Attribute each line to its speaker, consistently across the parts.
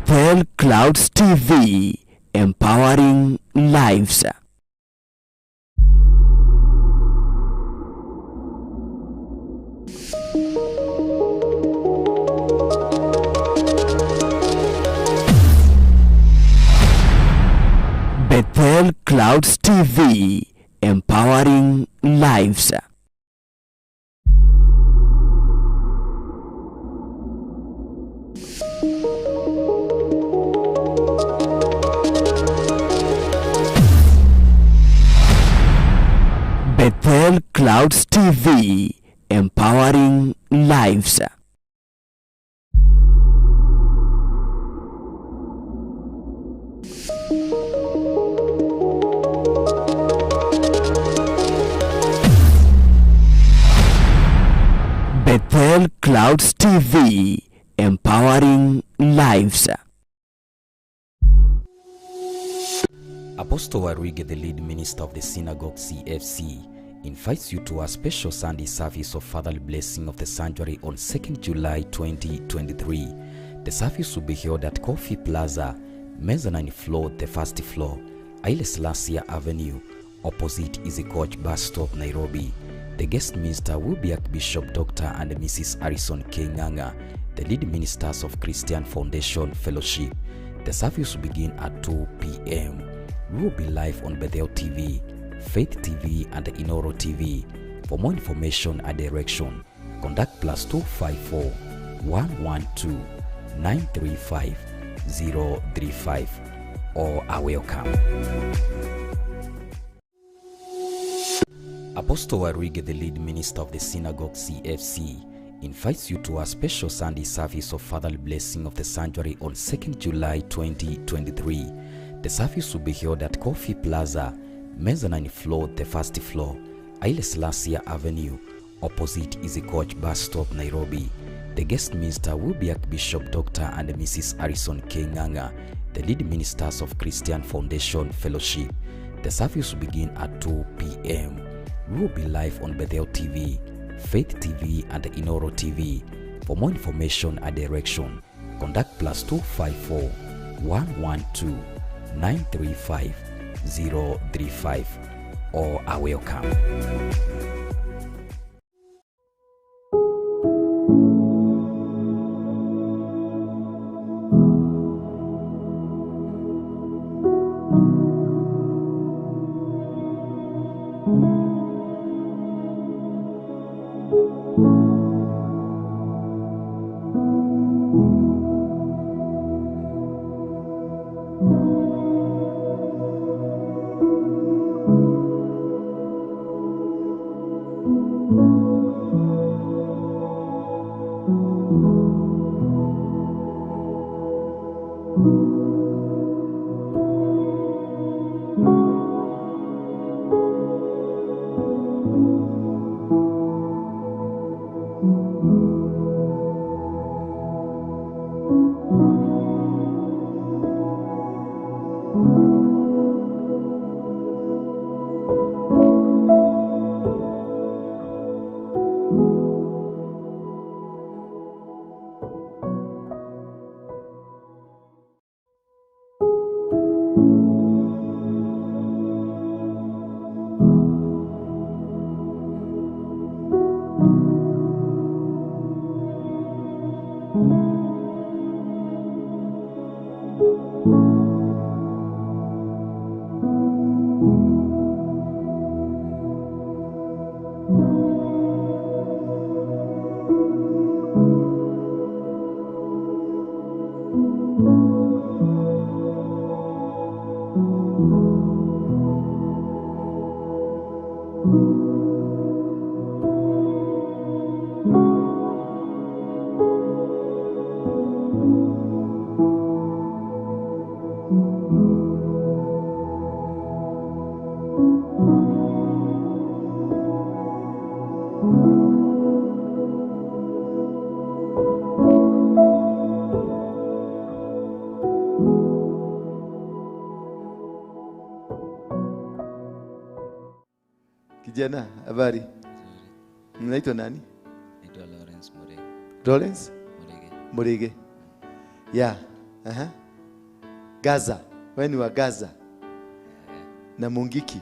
Speaker 1: Bethel Clouds TV, empowering lives. Bethel Clouds TV, empowering lives. Bethel Clouds TV, empowering lives. Bethel Clouds TV, empowering lives.
Speaker 2: Apostle Waruinge, the lead minister of the Synagogue C.F.C, invites you to a special Sunday service of Fatherly Blessing of the Sanctuary on 2nd July 2023. The service will be held at Coffee Plaza, mezzanine floor, the first floor, Haile Selassie Avenue, opposite Easy Coach bus stop, Nairobi. The guest minister will be Archbishop Dr. and Mrs. Harrison Kenyan, the lead ministers of Christian Foundation Fellowship. The service will begin at 2 p.m. We will be live on Bethel TV, Faith TV, and Inoro TV. For more information and direction, contact +254 112 935 035 or are welcome. Apostle Waruinge, the lead minister of the Synagogue C.F.C, invites you to a special Sunday service of Fatherly Blessing of the Sanctuary on 2nd July 2023. The service will be held at Coffee Plaza, mezzanine floor, the first floor, Haile Selassie Avenue, opposite Easy Coach bus stop, Nairobi. The guest minister will be Archbishop Dr. and Mrs. Harrison Kenyan, the lead ministers of Christian Foundation Fellowship. The service will begin at 2 p.m. We will be live on Bethel TV, Faith TV, and Inoro TV. For more information and direction, contact +254 112 935 035 or are welcome.
Speaker 3: Kijana, habari? Mnaitwa nani?
Speaker 4: Naitwa Lawrence Murege.
Speaker 3: Lawrence?
Speaker 4: Murege.
Speaker 3: Murege. Yeah. Gaza. Wewe ni wa Gaza. Na Mungiki.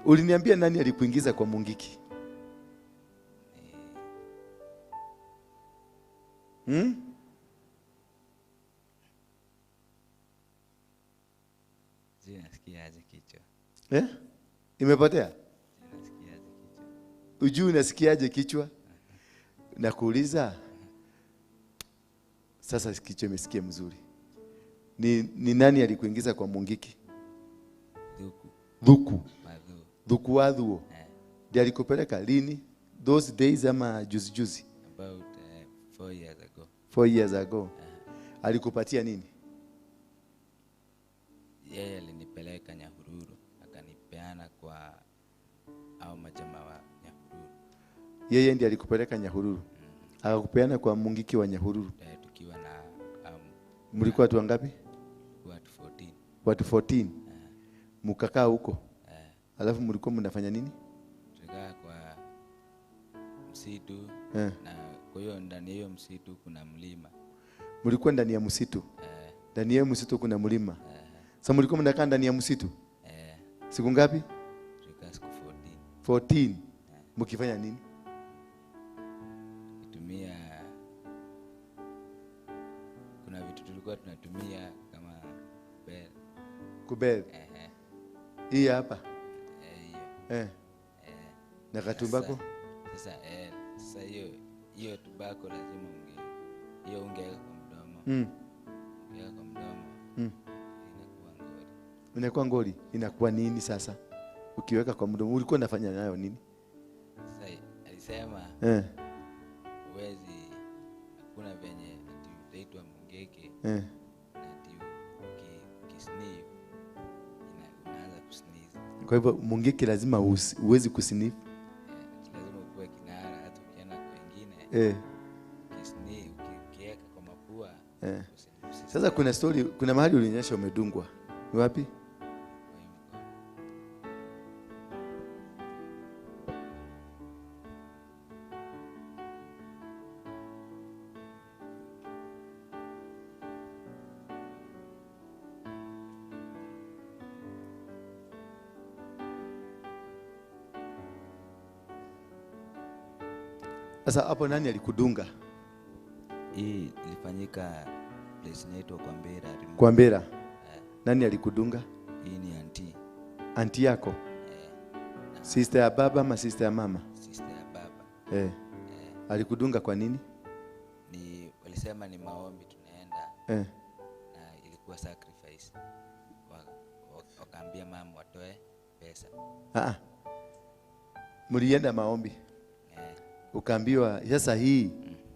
Speaker 3: Uliniambia nani alikuingiza kwa Mungiki?
Speaker 4: Nasikiaje kichwa?
Speaker 3: Imepotea?
Speaker 4: Nasikiaje kichwa?
Speaker 3: Ujui unasikiaje kichwa? Nakuuliza. Sasa kichwa imesikia mzuri. Ni nani alikuingiza kwa Mungiki? Dhuku. Dhuku wadhuo. Ndiye alikupeleka lini? Those days ama juzi?
Speaker 4: About 4 years ago.
Speaker 3: 4 years ago. Alikupatia nini?
Speaker 4: Yeye alinipeleka Nyahururu, akanipeana kwa au majamaa wa Nyahururu.
Speaker 3: Yeye ndiye alikupeleka Nyahururu. Akakupeana kwa Mungiki wa Nyahururu.
Speaker 4: Tukiwa na
Speaker 3: mlikuwa watu wangapi?
Speaker 4: Watu 14.
Speaker 3: Watu 14. Mkakaa huko. Alafu mlikuwa mnafanya nini?
Speaker 4: Tulikaa kwa msitu na kwa hiyo ndani ya hiyo msitu kuna mlima.
Speaker 3: Mlikuwa ndani ya msitu? Ndani ya msitu kuna mlima. Sasa mlikuwa mnakaa ndani ya msitu? Siku ngapi?
Speaker 4: Tulikaa siku
Speaker 3: 14. Mkifanya nini?
Speaker 4: Kutumia kuna vitu tulikuwa tunatumia kama bell.
Speaker 3: Kubel. Hii hapa.
Speaker 4: Hiyo.
Speaker 3: Na katumbako?
Speaker 4: Sasa hiyo tobacco lazima ungeweka kwa mdomo. Ungeweka kwa mdomo.
Speaker 3: Inakuwa ngori. Inakuwa nini sasa? Ukiweka kwa mdomo ulikuwa unafanya nayo nini?
Speaker 4: Sasa alisema uwezi, hakuna venye ati utaitwa mungeke. Ati ukisniff unaanza kusneeze.
Speaker 3: Kwa hivyo mungeke lazima uwezi kusniff.
Speaker 4: Lazima ukuwe kinara hata ukienda kwa wengine. Ukisniff, ukiweka kwa mapua.
Speaker 3: Sasa kuna story, kuna mahali ulionyesha umedungwa. Ni wapi? Sasa hapo nani alikudunga?
Speaker 4: Hii ilifanyika place inaitwa
Speaker 3: Kwa Mbera. Nani alikudunga?
Speaker 4: Hii ni auntie.
Speaker 3: Auntie yako? Sister ya baba ama sister ya mama?
Speaker 4: Sister ya baba.
Speaker 3: Alikudunga kwa nini?
Speaker 4: Walisema ni maombi tunaenda. Na ilikuwa sacrifice. Wakaambia mama watoe pesa.
Speaker 3: Mlienda maombi? Ukaambiwa sasa hii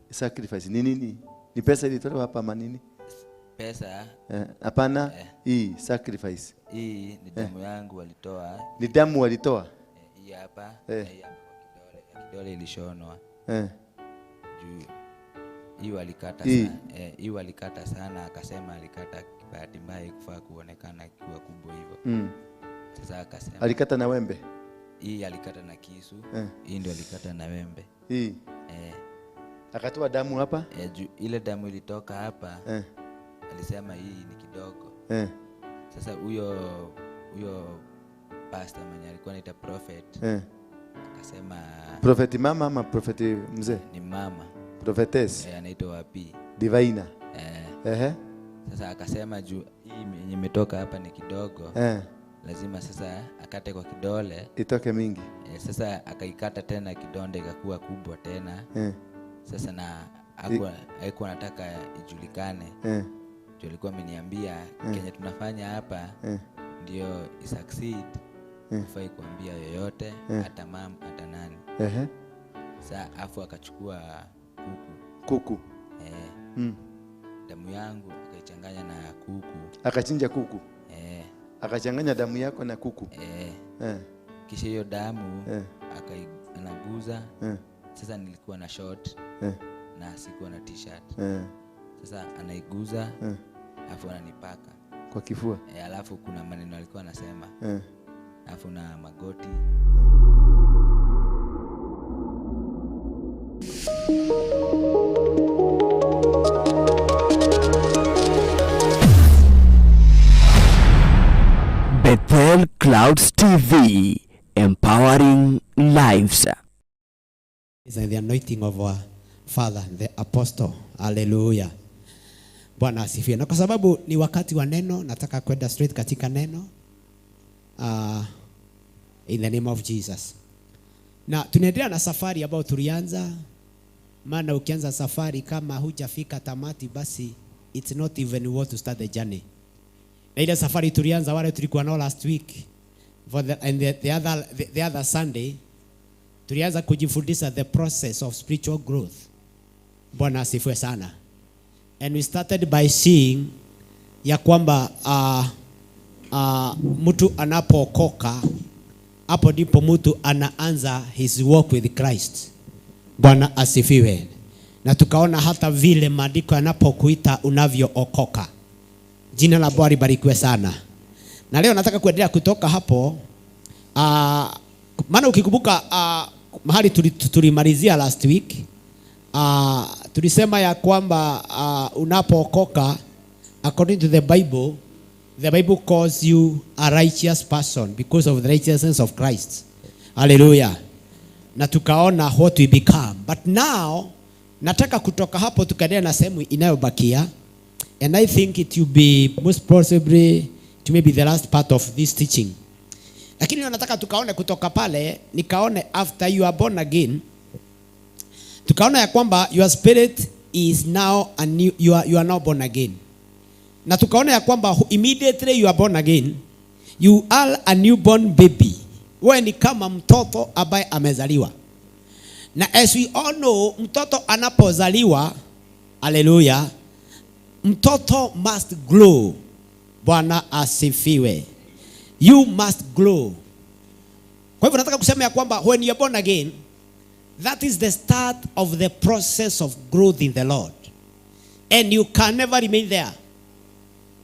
Speaker 3: sacrifice ni nini? Ni pesa ilitolewa hapa ama nini?
Speaker 4: Pesa?
Speaker 3: Hapana, hii sacrifice.
Speaker 4: Hii ni damu yangu walitoa.
Speaker 3: Ni damu walitoa?
Speaker 4: Hii hapa, hii hapa kwa kidole ilishonwa. Juu hii walikata sana. Hii walikata sana, akasema alikata bahati mbaya kufaa kuonekana kiwa kubwa hivyo. Sasa akasema
Speaker 3: alikata na wembe.
Speaker 4: Hii alikata na kisu. Hii ndio alikata na wembe.
Speaker 3: Hii. Akatoa damu hapa?
Speaker 4: Ile damu ilitoka hapa. Alisema hii ni kidogo. Sasa huyo pastor mwenye alikuwa anaita prophet. Akasema
Speaker 3: prophet mama ama prophet mzee?
Speaker 4: Ni mama.
Speaker 3: Prophetess.
Speaker 4: Anaitwa wapi?
Speaker 3: Divina.
Speaker 4: Sasa akasema juu hii yenye imetoka hapa ni kidogo. Lazima sasa akate kwa kidole
Speaker 3: itoke mingi.
Speaker 4: Sasa akaikata tena kidonde ikakuwa kubwa tena. Sasa na haikuwa nataka ijulikane. Ndio alikuwa ameniambia kenye tunafanya hapa ndio isucceed. Ufai kuambia yoyote hata mama hata nani. Sasa afu akachukua kuku. Damu yangu akaichanganya na kuku.
Speaker 3: Akachinja kuku. Akachanganya damu yako na kuku.
Speaker 4: Kisha hiyo damu anaguza. Sasa nilikuwa na short na sikuwa na t-shirt. Sasa anaiguza alafu ananipaka
Speaker 3: kwa kifua.
Speaker 4: Alafu kuna maneno alikuwa anasema. Alafu na magoti.
Speaker 1: Bethel Clouds TV, empowering lives.
Speaker 5: Is the anointing of our father, the apostle. Hallelujah. Bwana asifiwe. Na kwa sababu ni wakati wa neno, nataka kwenda straight katika neno. In the name of Jesus. Na tunaendelea na safari ambayo tulianza. Maana ukianza safari kama hujafika tamati, basi it's not even worth to start the journey. Na ile safari tulianza wale tulikuwa nao last week for the other Sunday, tulianza kujifundisha the process of spiritual growth. Bwana asifiwe sana. And we started by seeing ya kwamba mtu anapookoka, hapo ndipo mtu anaanza his walk with Christ. Bwana asifiwe. Na tukaona hata vile maandiko yanapokuita unavyookoka. Jina la Bwana libarikiwe sana. Na leo nataka kuendelea kutoka hapo. Maana ukikumbuka mahali tulimalizia last week, tulisema ya kwamba unapookoka, according to the Bible calls you a righteous person because of the righteousness of Christ. Hallelujah. Na tukaona what we become. But now nataka kutoka hapo tukaendelea na sehemu inayobakia, and I think it will be most possibly to maybe the last part of this teaching. Lakini nataka tukaone kutoka pale, nikaone after you are born again, tukaona ya kwamba your spirit is now a new, you are now born again. Na tukaona ya kwamba immediately you are born again, you are a newborn baby. Wewe ni kama mtoto ambaye amezaliwa. Na as we all know, mtoto anapozaliwa, hallelujah, mtoto must grow. Bwana asifiwe. You must grow. Kwa hivyo nataka kusema ya kwamba when you are born again, that is the start of the process of growth in the Lord. And you can never remain there.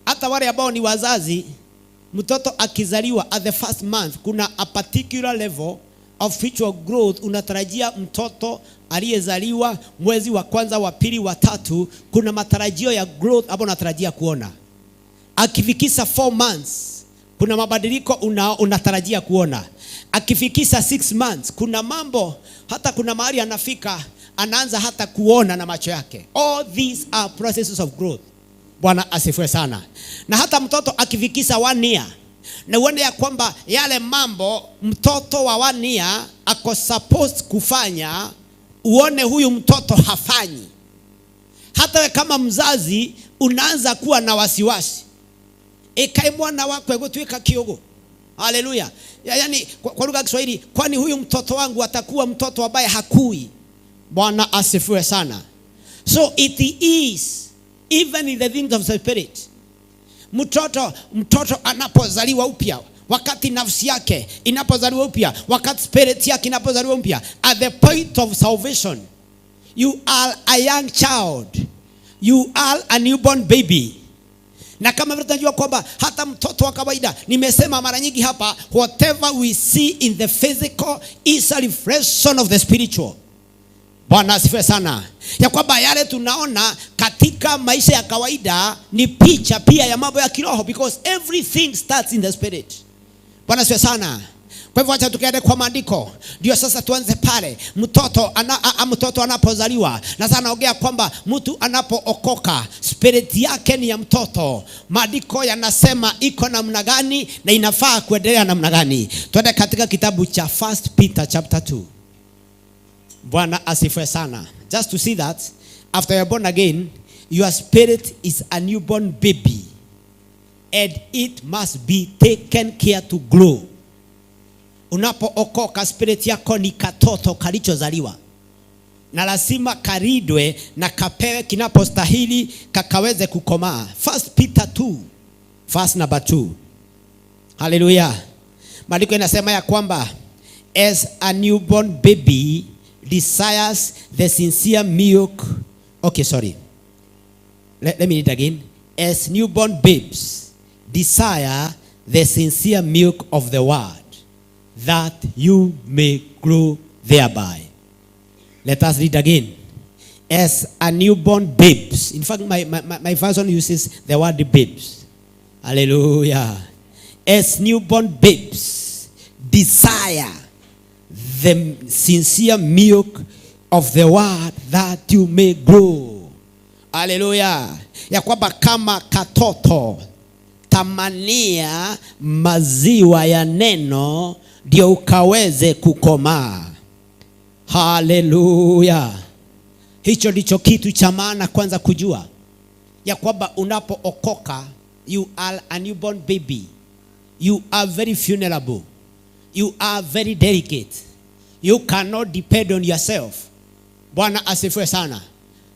Speaker 5: Hata wale ambao ni wazazi, mtoto akizaliwa at the first month, kuna a particular level of spiritual growth unatarajia mtoto aliyezaliwa mwezi wa kwanza, wa pili, wa tatu, kuna matarajio ya growth ambayo unatarajia kuona. Akifikisha 4 months, kuna mabadiliko unatarajia kuona. Akifikisha 6 months, kuna mambo, hata kuna mahali anafika, anaanza hata kuona na macho yake. All these are processes of growth. Bwana asifiwe sana. Na hata mtoto akifikisha 1 year, na uone ya kwamba yale mambo mtoto wa 1 year ako supposed kufanya, uone huyu mtoto hafanyi. Hata we kama mzazi unaanza kuwa na wasiwasi. Ekae mwana wako egotweka kiogo. Hallelujah. Yaani kwa lugha ya Kiswahili, kwani huyu mtoto wangu atakuwa mtoto ambaye hakui? Bwana asifiwe sana. So it is even in the things of the spirit. Mtoto anapozaliwa upya, wakati nafsi yake inapozaliwa upya, wakati spirit yake inapozaliwa upya, at the point of salvation, you are a young child. You are a newborn baby. Na kama vile tunajua kwamba hata mtoto wa kawaida, nimesema mara nyingi hapa, whatever we see in the physical is a reflection of the spiritual. Bwana asifiwe sana. Ya kwamba yale tunaona katika maisha ya kawaida ni picha pia ya mambo ya kiroho, because everything starts in the spirit. Bwana asifiwe sana. Kwa hivyo acha tukaende kwa maandiko. Ndio sasa tuanze pale. Mtoto anapozaliwa. Na sasa naongea kwamba mtu anapookoka, spirit yake ni ya mtoto. Maandiko yanasema iko namna gani na inafaa kuendelea namna gani. Twende katika kitabu cha 1 Peter chapter 2. Bwana asifiwe sana. Just to see that after you are born again, your spirit is a newborn baby, and it must be taken care to grow. Unapookoka, spirit yako ni katoto kalichozaliwa, na lazima karidwe na kapewe kinapostahili kakaweze kukomaa. 1 Peter 2 verse number 2. Hallelujah. Maandiko inasema ya kwamba as a newborn baby desires the sincere milk. Okay, sorry. Let me read again. As newborn babes desire the sincere milk of the word, that you may grow thereby. Let us read again. As a newborn babes. In fact, my version uses the word babes. Hallelujah. as newborn babes desire the sincere milk of the word that you may grow. Hallelujah. Ya kwamba kama katoto tamania maziwa ya neno ndio ukaweze kukomaa. Hallelujah. Hicho ndicho kitu cha maana kwanza kujua. Ya kwamba unapookoka, you are a newborn baby. You are very vulnerable. You are very delicate. You cannot depend on yourself. Bwana asifiwe sana.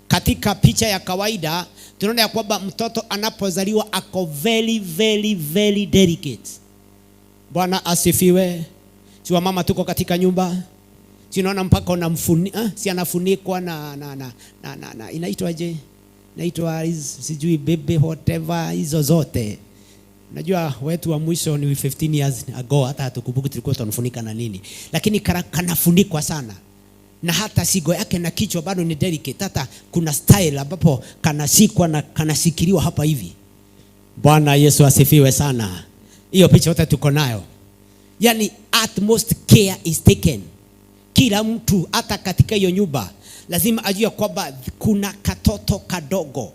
Speaker 5: Katika picha ya kawaida tunaona ya kwamba mtoto anapozaliwa ako very very very delicate. Bwana asifiwe. Si wa mama tuko katika nyumba, si unaona mpaka unamfunika, si anafunikwa na inaitwaje? Inaitwa sijui baby whatever hizo zote. Najua wetu wa mwisho ni 15 years ago, hata hatukumbuki tulikuwa tunafunika na nini. Lakini kanafunikwa sana. Na hata sigo yake na kichwa bado ni delicate. Hata kuna style ambapo kanashikwa na kanashikiliwa hapa hivi. Bwana Yesu asifiwe sana. Hiyo picha yote tuko nayo. Yani utmost care is taken. Kila mtu hata katika hiyo nyumba lazima ajue kwamba kuna katoto kadogo.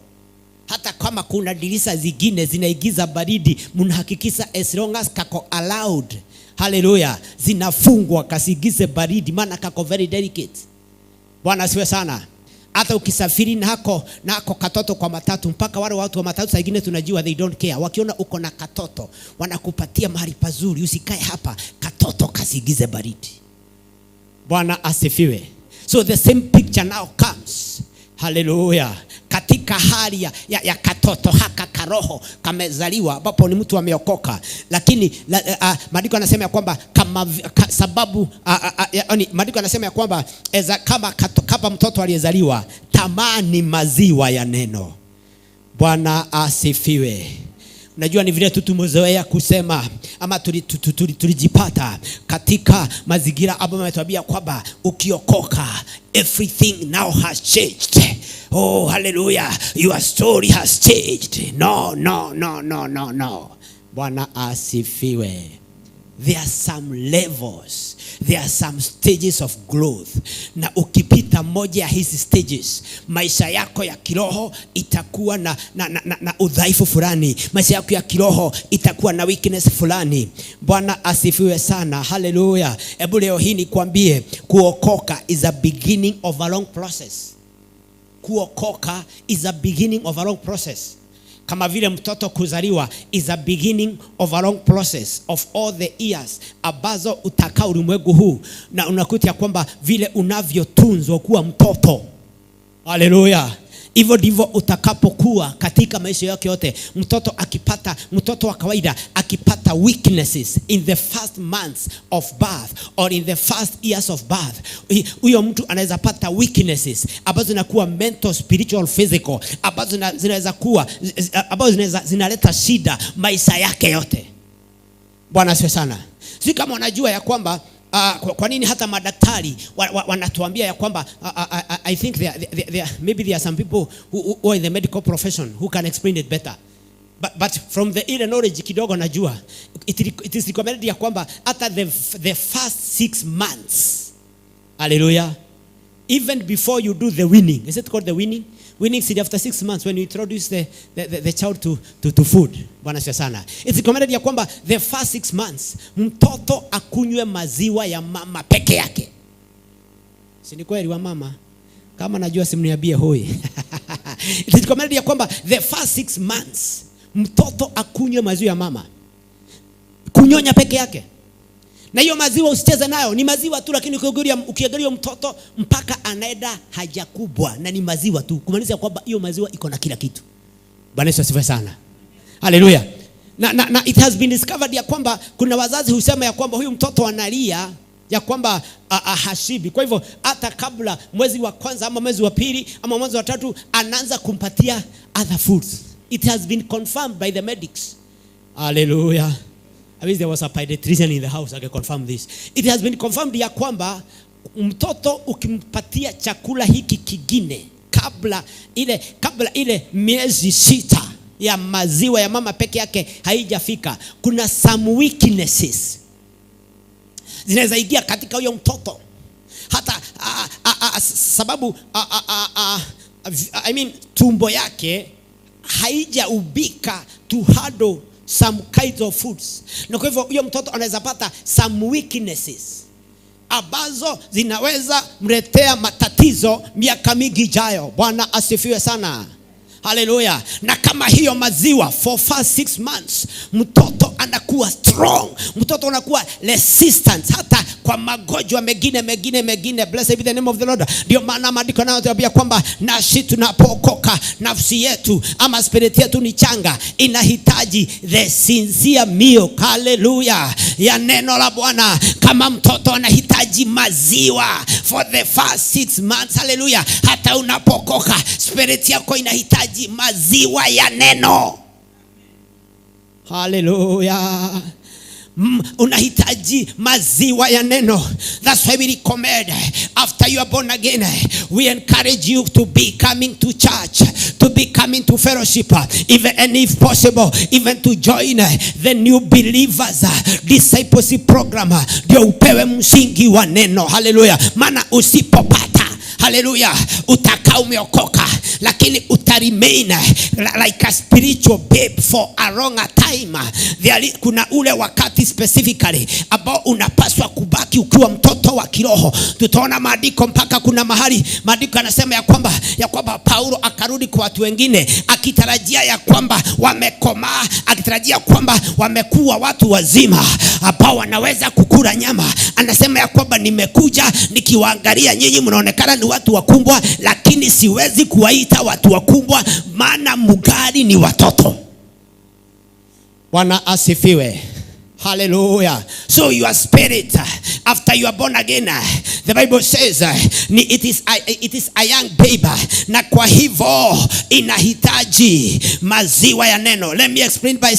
Speaker 5: Hata kama kuna dirisha zingine zinaigiza baridi, mnahakikisha as long as kako allowed, hallelujah, zinafungwa kasigize baridi, maana kako very delicate. Bwana asifiwe sana. Hata ukisafiri na hako katoto kwa matatu, mpaka wale watu wa matatu zingine tunajua they don't care. Wakiona uko na katoto wanakupatia mahali pazuri, usikae hapa, katoto kasigize baridi. Bwana asifiwe. So the same picture now comes, hallelujah, katika hali ya katoto haka karoho kamezaliwa ambapo ni mtu ameokoka. Lakini maandiko yanasema kwamba sababu maandiko yanasema kwamba kama mtoto aliyezaliwa tamani maziwa ya neno. Bwana asifiwe. Unajua ni vile tu tumezoea kusema ama tulijipata katika mazingira ambayo yametuambia kwamba ukiokoka everything now has changed. Oh hallelujah, your story has changed. No. Bwana asifiwe. There are some levels, there are some stages of growth. Na ukipita moja ya hizi stages, maisha yako ya kiroho itakuwa na udhaifu fulani. Maisha yako ya kiroho itakuwa na weakness fulani. Bwana asifiwe sana. Hallelujah. Hebu leo hii nikwambie, kuokoka is a beginning of a long process. Kuokoka is a beginning of a long process. Kama vile mtoto kuzaliwa is a beginning of a long process of all the years ambazo utakaa ulimwengu huu, na unakuta kwamba vile unavyotunzwa kuwa mtoto, haleluya, hivyo ndivyo utakapokuwa katika maisha yako yote. Mtoto wa kawaida akipata weaknesses in the first months of birth or in the first years of birth, huyo mtu anaweza pata weaknesses ambazo zinakuwa mental, spiritual, physical, ambazo zinaweza kuwa zinaleta shida maisha yake yote. Bwana asifiwe sana. Si kama unajua ya kwamba kwa nini hata madaktari wanatuambia ya kwamba I think maybe there are some people who are in the medical profession who can explain it better. But from the inner knowledge kidogo najua it is recommended ya kwamba hata the first 6 months, hallelujah, even before you do the weaning, is it called the weaning? Weaning is after 6 months when you introduce the child to food. Bwana asifiwe sana. It's recommended ya kwamba the first 6 months mtoto akunywe maziwa ya mama peke yake. Si ni kweli wa mama? Kama najua simniambie hoi. It's recommended ya kwamba the first 6 months mtoto akunywe maziwa ya mama. Kunyonya peke yake. Na hiyo maziwa usicheze nayo, ni maziwa tu, lakini ukiangalia mtoto mpaka anaenda haja kubwa na ni maziwa tu. Kumaanisha kwamba hiyo maziwa iko na kila kitu. Bwana Yesu asifiwe sana. Hallelujah. Na it has been discovered ya kwamba kuna wazazi husema ya kwamba huyu mtoto analia ya kwamba hashibi. Kwa hivyo hata kabla mwezi wa kwanza ama mwezi wa pili ama mwezi wa tatu anaanza kumpatia other foods. It has been confirmed by the medics. Hallelujah. I wish there was a pediatrician in the house I can confirm this. It has been confirmed ya kwamba mtoto ukimpatia chakula hiki kingine kabla ile miezi 6 ya maziwa ya mama peke yake haijafika. Kuna some weaknesses zinaweza ingia katika huyo mtoto. Hata sababu tumbo yake haijaubika to handle some kinds of foods. Na kwa hivyo huyo mtoto anaweza pata some weaknesses ambazo zinaweza mletea matatizo miaka mingi ijayo. Bwana asifiwe sana. Hallelujah. Na kama hiyo maziwa for 6 months, mtoto anakuwa strong, mtoto anakuwa resistant hata kwa magonjwa mengine. Blessed be the name of the Lord. Ndio maana maandiko yanatuambia kwamba nasi tunapookoka, nafsi yetu ama spirit yetu ni changa, inahitaji the sincere milk, hallelujah, ya neno la Bwana. Kama mtoto anahitaji maziwa for the first 6 months, hallelujah, hata unapokoka spirit yako inahitaji maziwa ya neno. Hallelujah. Unahitaji maziwa ya neno. That's why we recommend, after you are born again, we encourage you to be coming to church, to be coming to fellowship, even and if possible, even to join the new believers discipleship program, ndio upewe msingi wa neno. Hallelujah. Maana usipopata, hallelujah, utakaa umeokoka, lakini utaremain like a spiritual babe for a longer time. Kuna ule wakati specifically ambao unapaswa kubaki ukiwa mtoto wa kiroho. Tutaona maandiko mpaka kuna mahali maandiko yanasema ya kwamba Paulo akarudi kwa watu wengine akitarajia ya kwamba wamekomaa, akitarajia kwamba wamekuwa watu wazima ambao wanaweza kukula nyama. Anasema ya kwamba nimekuja nikiwaangalia nyinyi mnaonekana ni watu wakubwa, lakini siwezi kuwaita watu wakubwa, maana mugari ni watoto. Bwana asifiwe. Hallelujah. So your spirit, after you are born again, the Bible says it is a young baby, na kwa hivyo inahitaji maziwa ya neno. Let me explain by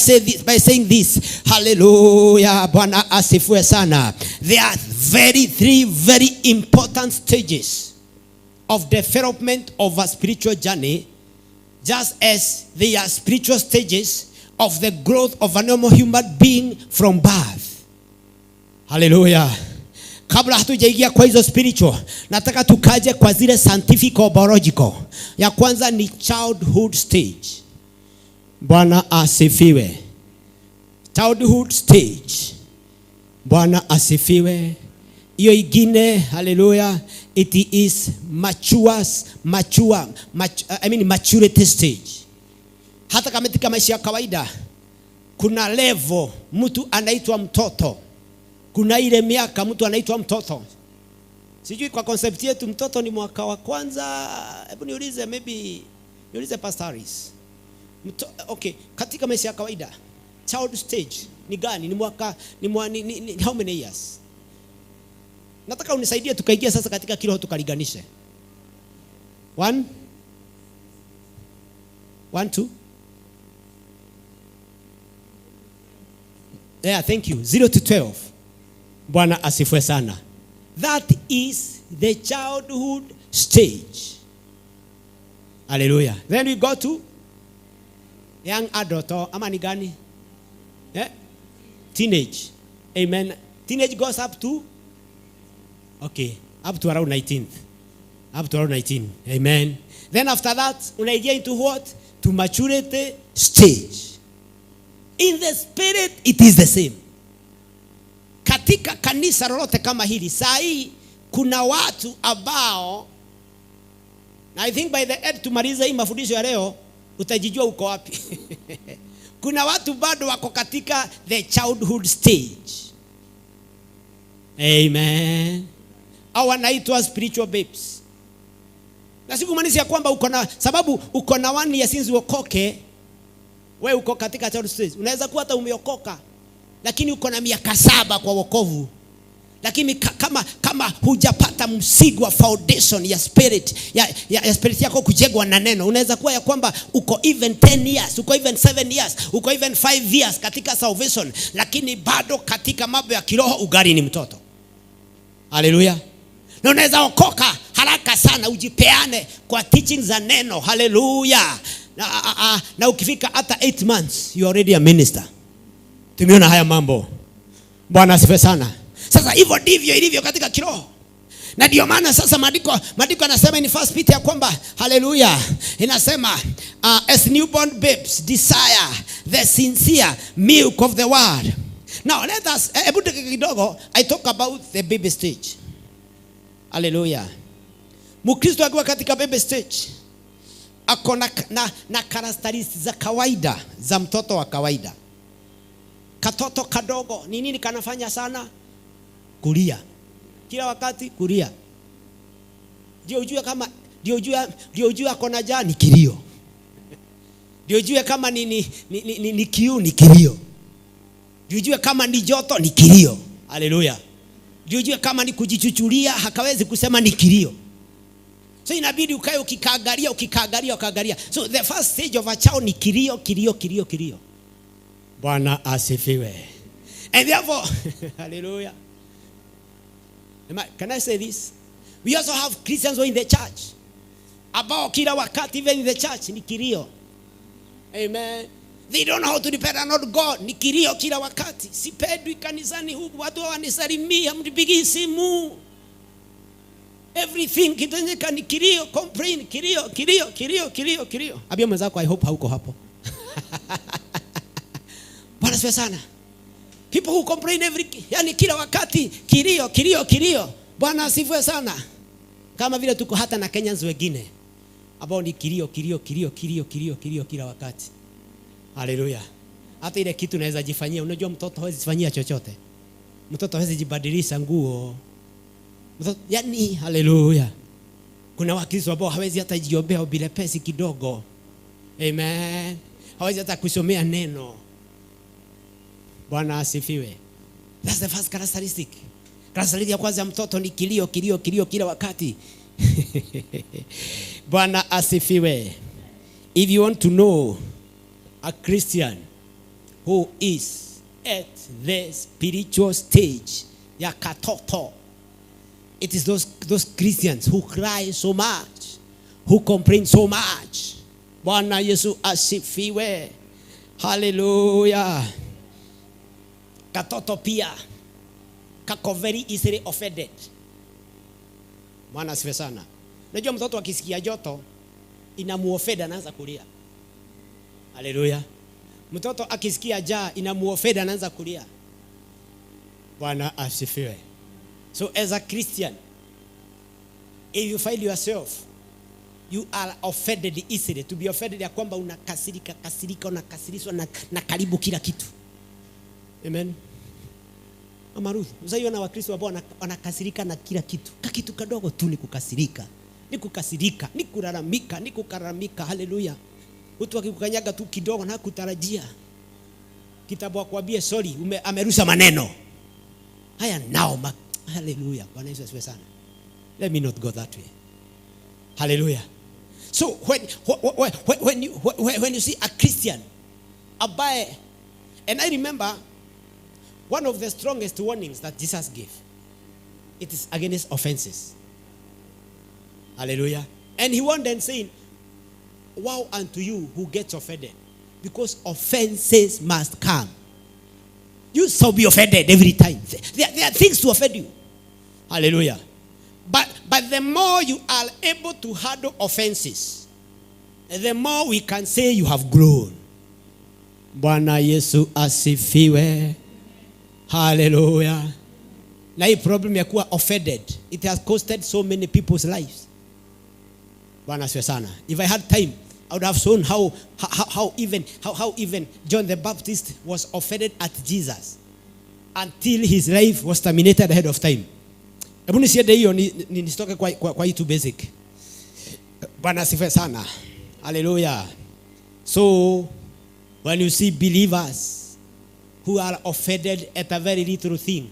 Speaker 5: saying this. Hallelujah. Bwana asifiwe sana. There are 3 very important stages of development of a spiritual journey, just as they are spiritual stages of the growth of a normal human being from birth. Hallelujah. Kabla hatujaingia kwa hizo spiritual, nataka tukaje kwa zile scientific or biological. Ya kwanza ni childhood stage. Bwana asifiwe. Childhood stage. Bwana asifiwe. Hiyo ingine, hallelujah, it is maturity stage. Hata kama katika maisha ya kawaida kuna level mtu anaitwa mtoto, kuna ile miaka mtu anaitwa mtoto. Sijui kwa concept yetu mtoto ni mwaka wa kwanza. Hebu niulize pastoris. Okay, katika maisha ya kawaida child stage ni gani? Ni mwaka ni how many years? Nataka unisaidie tukaingia sasa katika kiroho tukaliganishe. 1 2. Yeah, thank you. 0 to 12. Bwana asifiwe sana. That is the childhood stage. Hallelujah. Then we go to young adult, ama ni gani? Yeah? Teenage. Amen. Teenage goes up to up to around 19. Up to around 19. Amen. Then after that, unaingia into what? To maturity stage. In the spirit, it is the same. Katika kanisa lolote kama hili, saa hii kuna watu ambao, I think by the end tumaliza hii mafundisho ya leo, utajijua uko wapi. Kuna watu bado wako katika the childhood stage. Amen. Au wanaitwa spiritual babes. Na sikumaanisha ya kwamba sababu uko na 1 year since uokoke, wewe uko katika childhood stage. Unaweza kuwa hata umeokoka, lakini uko na miaka 7 kwa wokovu. Lakini kama hujapata msingi wa foundation ya spirit, ya spirit yako kujengwa na neno, unaweza kuwa ya kwamba uko even 10 years, uko even 7 years, uko even 5 years katika salvation, lakini bado katika mambo ya kiroho ugari ni mtoto. Hallelujah. Na unaweza okoka haraka sana, ujipeane kwa teaching za neno. Hallelujah. Na ukifika hata 8 months you are already a minister. Tumeona haya mambo. Bwana asifiwe sana. Sasa hivyo ndivyo ilivyo katika kiroho. Na ndio maana sasa maandiko yanasema in 1 Peter ya kwamba haleluya, inasema as newborn babes desire the sincere milk of the word. Now let us kidogo I talk about the baby stage. Haleluya. Mkristo akiwa katika baby stage ako na characteristics za kawaida za mtoto wa kawaida. Katoto kadogo ni nini kanafanya sana? Kulia. Kila wakati kulia. Ndio ujue ako na njaa ni kilio. Ndio ujue kama ni kiu ni kilio. Ndio ujue kama ni joto ni kilio. Haleluya. Ndio ujue kama ni kujichuchulia hakawezi kusema ni kilio. So inabidi ukae ukikaangalia. So the first stage of a child ni kilio. Bwana asifiwe. And therefore hallelujah. Can I say this? We also have Christians who are in the church. About kila wakati even in the church ni kilio. Amen. They don't know how to depend on God. Ni kilio kila wakati. Sipendwi kanisani huku watu wanisalimia mnipigi simu. Everything kitanyeka ni kilio, complain, kilio. Abia mwenzako I hope hauko hapo. Bwana asifiwe sana. People who complain yani kila wakati kilio. Bwana asifiwe sana. Kama vile tuko hata na Kenyans wengine ambao ni kilio kila wakati. Haleluya. Hata ile kitu naweza jifanyia, unajua mtoto hawezi jifanyia chochote. Mtoto hawezi jibadilisha nguo. Mtoto yani haleluya. Kuna wakristo ambao hawezi hata jiombea bila pesa kidogo. Amen. Hawezi hata kusomea neno. Bwana asifiwe. That's the first characteristic. Characteristic ya kwanza mtoto ni kilio kila wakati. Bwana asifiwe. If you want to know a Christian who is at the spiritual stage ya katoto, it is those Christians who cry so much, who complain so much. Bwana Yesu asifiwe. Hallelujah. Katoto pia kako very easily offended. Bwana asifiwe sana. Unajua mtoto akisikia joto inamuofeda anaanza kulia. Haleluya. Mtoto akisikia njaa inamuofeda anaanza kulia. Bwana asifiwe. So as a Christian, if you find yourself you are offended easily, to be offended ya kwamba unakasirika unakasirishwa na karibu kila kitu. Amen. Amaruth, usaiona wakristo ambao wanakasirika na kila kitu. Kitu kadogo tu ni kukasirika. Ni kulalamika. Haleluya. Mtu akikukanyaga tu kidogo na kutarajia kitabu akwambie sorry, amerusa maneno. Haya nao haleluya. Bwana Yesu asifiwe sana. Let me not go that way. Hallelujah. So when you see a Christian abaye, and I remember one of the strongest warnings that Jesus gave, it is against offenses. Hallelujah. And he warned and saying, woe unto you who gets offended, because offenses must come. You shall be offended every time. There are things to offend you. Hallelujah. But the more you are able to handle offenses, the more we can say you have grown. Bwana Yesu asifiwe. Hallelujah. Na hii problem ya kuwa offended, it has costed so many people's lives. Bwana asifiwe sana. If I had time, I would have shown how even John the Baptist was offended at Jesus until his life was terminated ahead of time. Hebu nisiende hiyo nisitoke kwa hii tu basic. Bwana asifiwe sana. Hallelujah. So when you see believers who are offended at a very little thing,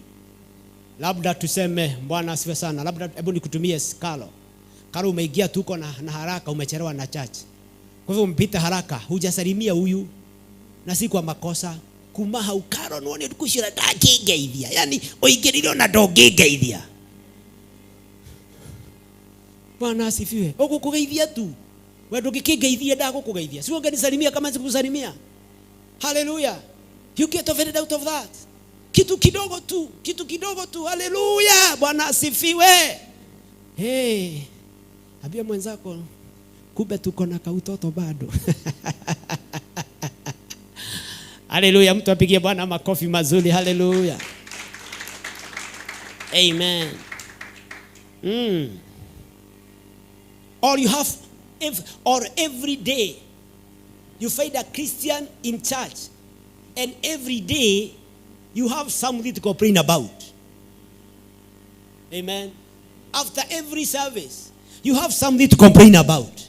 Speaker 5: labda tuseme Bwana asifiwe sana, labda hebu nikutumie skalo. Karo umeingia tuko na haraka, umechelewa na church. Kwa hivyo mpita haraka, hujasalimia huyu na si kwa makosa. Kumaha ukaro nuone tukushira dagegeithia. Yani oigerirwo na dogegeithia. Bwana asifiwe. Okukugeithia tu. Wewe ukikigeithia dago kugeithia. Si ungenisalimia kama sikusalimia. Hallelujah. You get offended out of that. Kitu kidogo tu. Hallelujah. Bwana asifiwe. Hey. Abia mwenzako kumbe tuko na kautoto bado. Hallelujah. Mtu apigie Bwana makofi mazuri. Hallelujah. Amen. Or you have every day you find a Christian in church, and every day you have something to complain about. Amen. After every service, you have something to complain about.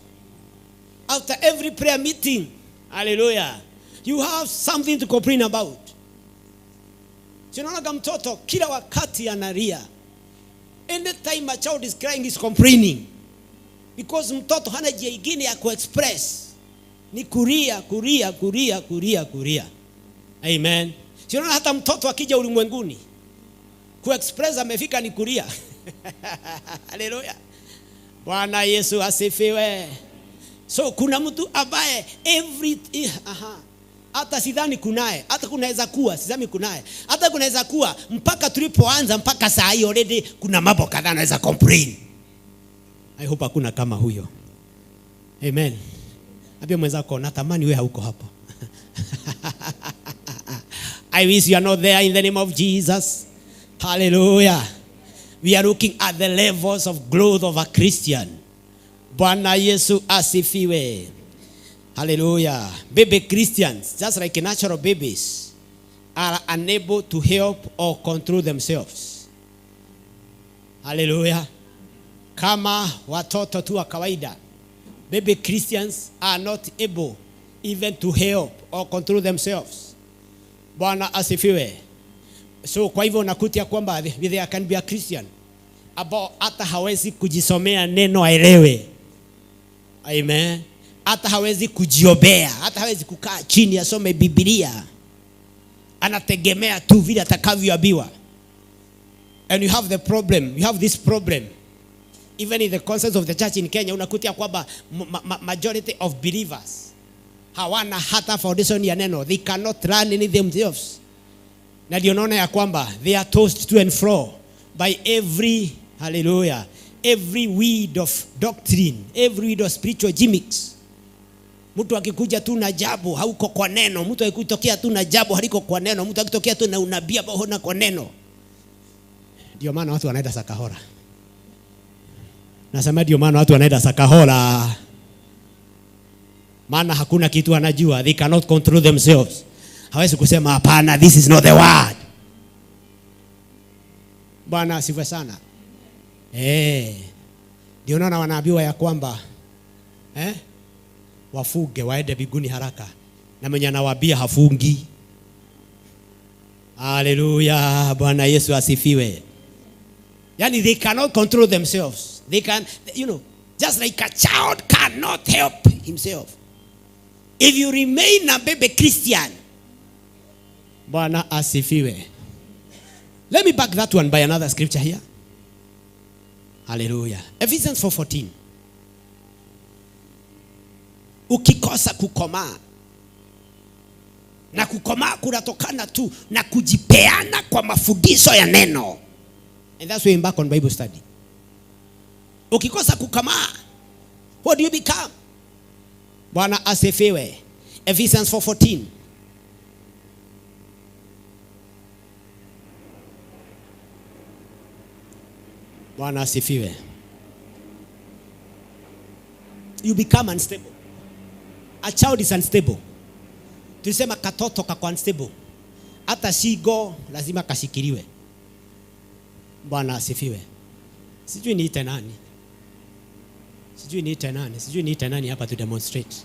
Speaker 5: After every prayer meeting, hallelujah, you have something to complain about. Tunaona mtoto kila wakati analia. Anytime a child is crying, is complaining. Because mtoto hana njia nyingine ya kuexpress. Ni kulia. Amen. Tunaona hata mtoto akija ulimwenguni kuexpress amefika ni kulia. Hallelujah. Bwana Yesu asifiwe. So kuna mtu ambaye hata sidhani kunaye, hata kunaweza kuwa, sidhani kunaye, hata kunaweza kuwa mpaka tulipoanza mpaka saa hii already kuna mambo kadhaa anaweza complain. I hope hakuna kama huyo. Amen. Abia mwenzako natamani wewe hauko hapo. I wish you are not there in the name of Jesus. Hallelujah. We are looking at the levels of growth of a Christian. Bwana Yesu asifiwe. Hallelujah. Baby Christians, just like natural babies, are unable to help or control themselves. Hallelujah. Kama watoto tu wa kawaida, baby Christians are not able even to help or control themselves. Bwana asifiwe. So kwa hivyo nakutia kwamba there can be a Christian ambao hata hawezi kujisomea neno aelewe. Amen. Hata hawezi kujiobea, hata hawezi kukaa chini asome Biblia. Anategemea tu vile atakavyoambiwa. And you have this problem. Even in the concepts of the church in Kenya, unakutia kwamba majority of believers hawana hata foundation ya neno. They cannot run anything themselves. Na ndio unaona ya kwamba they are tossed to and fro by every wind of doctrine, every wind of spiritual gimmicks. Mtu akikuja tu na jambo hauko kwa neno, mtu akitokea tu na jambo haliko kwa neno, mtu akitokea tu na unabii ambao huna kwa neno. Ndio maana watu wanaenda sakahora. Nasema ndio maana watu wanaenda sakahora. Maana hakuna kitu anajua. They cannot control themselves. Hawezi kusema hapana, this is not the word. Bwana asifiwe sana. Ndio naona wanaambiwa ya kwamba wafuge waende mbinguni haraka, na mwenye anawaambia hafungi. Hallelujah. Bwana Yesu asifiwe. Yani they cannot control themselves. They can, just like a child cannot help himself. If you remain a baby Christian, Bwana asifiwe. Let me back that one by another scripture here. Hallelujah. Ephesians 4:14. Ukikosa kukomaa, na kukomaa kunatokana tu na kujipeana kwa mafundisho ya neno. And that's why I'm back on Bible study. Ukikosa kukomaa, what do you become? Bwana asifiwe. Ephesians 4:14. Bwana asifiwe. You become unstable. A child is unstable. Tulisema katoto kako unstable. Hata shigo lazima kashikiliwe. Bwana asifiwe. Sijui niite nani. Sijui niite nani hapa to demonstrate.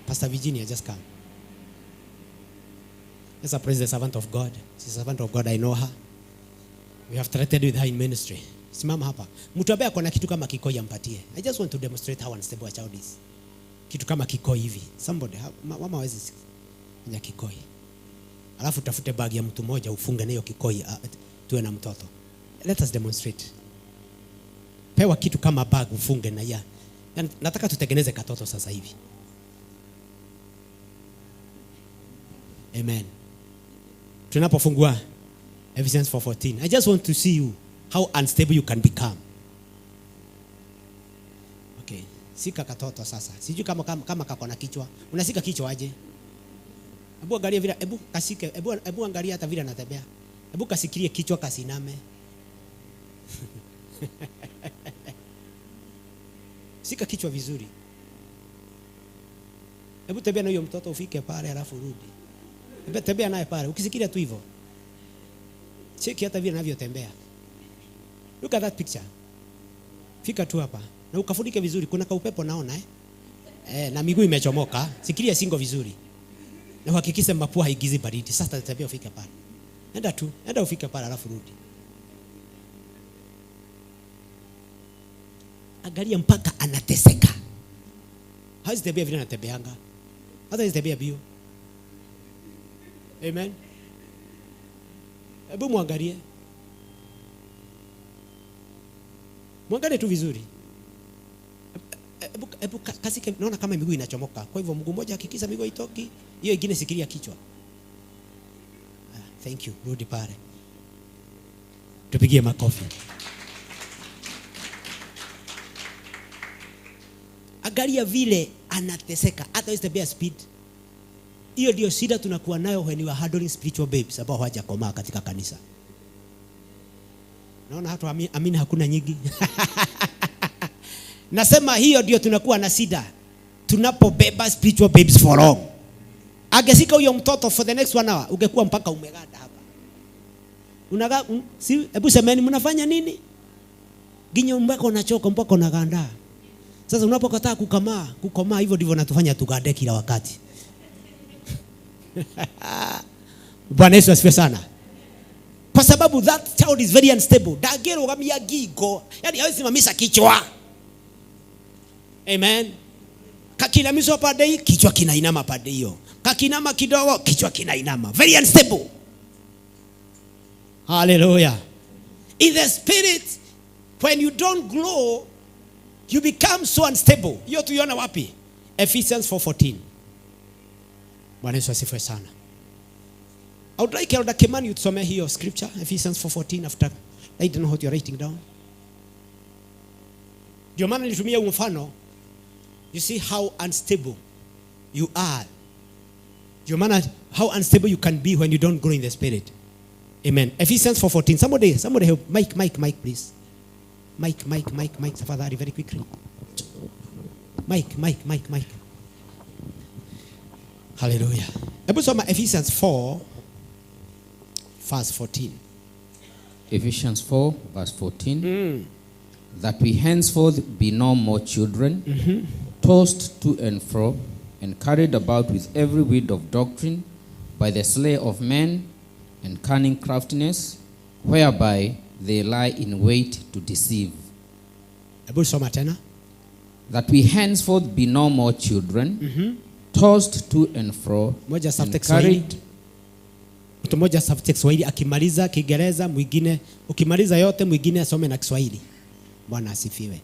Speaker 5: Pastor Virginia, just come. Let's praise the servant of God. She's a servant of God, I know her. We have threatened with her in ministry. Simama hapa. Mtu ambaye akona kitu kama kikoi ampatie. I just want to demonstrate how unstable a child is. Kitu kama kikoi hivi. Somebody, mama hawezi nya kikoi. Alafu tafute bag ya mtu mmoja ufunge nayo kikoi tuwe na mtoto. Let us demonstrate. Pewa kitu kama bag ufunge na ya. Nataka tutengeneze katoto sasa hivi. Amen. Tunapofungua Ephesians 4:14. I just want to see you how unstable you can become. Okay. Sika katoto sasa. Sijui kama kako na kichwa. Unasika kichwa aje? Hebu angalia vile, hebu kasike, hebu angalia hata vile anatembea. Hebu kasikirie kichwa kasiname. Sika kichwa vizuri. Hebu tembea na huyo mtoto ufike pale alafu rudi. Hebu tembea naye pale. Ukisikiria tu hivyo. Cheki hata vile anavyotembea. Look at that picture. Fika tu hapa na ukafunike vizuri, kuna kaupepo naona na miguu imechomoka. Sikiria singo vizuri. Na uhakikishe mapua haigizi baridi. Sasa tembea ufike pale. Enda ufike pale alafu rudi. Angalia mpaka anateseka. Hawezi tembea vile anatembeanga. Hata anatembea bio. Amen. Hebu muangalie. Muangalie tu vizuri. Hebu kasike, naona kama miguu inachomoka. Kwa hivyo mguu mmoja hakikisha miguu haitoki, hiyo ingine sikiria kichwa. Thank you. Rudi pale. Tupigie makofi. Angalia vile anateseka, hata hawezi tembea speed. Hiyo ndio shida tunakuwa nayo when we are handling spiritual babes ambao hawajakomaa katika kanisa. Naona hata amini hakuna nyingi. Nasema hiyo ndio tunakuwa na shida tunapobeba spiritual babes for long. Agesika huyo mtoto for the next 1 hour, ungekuwa mpaka umeganda hapa. Unaga si, hebu semeni mnafanya nini? Ginyo mpaka unachoka mpaka unaganda. Sasa unapokataa kukomaa hivyo ndivyo natufanya tugande kila wakati. Bwana Yesu asifiwe sana. Kwa sababu that child is very unstable. Dagero gamia gigo. Yaani hawezi simamisha kichwa. Amen. Kakinamisha pande hii, kichwa kinainama pande hiyo. Kakinama kidogo, kichwa kinainama. Very unstable. Hallelujah. In the spirit, when you don't grow, you become so unstable. Hiyo tuiona wapi? Ephesians 4:14. Bwana Yesu asifiwe sana. I would like Elder Kimani to some hiyo scripture, Ephesians 4:14 after I don't know what you're writing down. Ndio maana nilitumia mfano. You see how unstable you are. Ndio maana how unstable you can be when you don't grow in the spirit. Amen. Ephesians 4:14. Somebody help. Mike, please. Mike, tafadhali very quickly. Mike. Hallelujah. Hebu soma Ephesians 4 verse 14.
Speaker 6: Ephesians 4 verse 14. That we henceforth be no more children, tossed to and fro, and carried about with every wind of doctrine, by the sleight of men and cunning craftiness, whereby they lie in wait to deceive.
Speaker 5: Hebu soma tena.
Speaker 6: That we henceforth be no more children, tossed to and fro,
Speaker 5: moja
Speaker 6: and
Speaker 5: subtext
Speaker 6: carried.
Speaker 5: Mtu mmoja subtext Swahili akimaliza Kiingereza, mwingine ukimaliza yote mwingine asome na Kiswahili. Bwana asifiwe.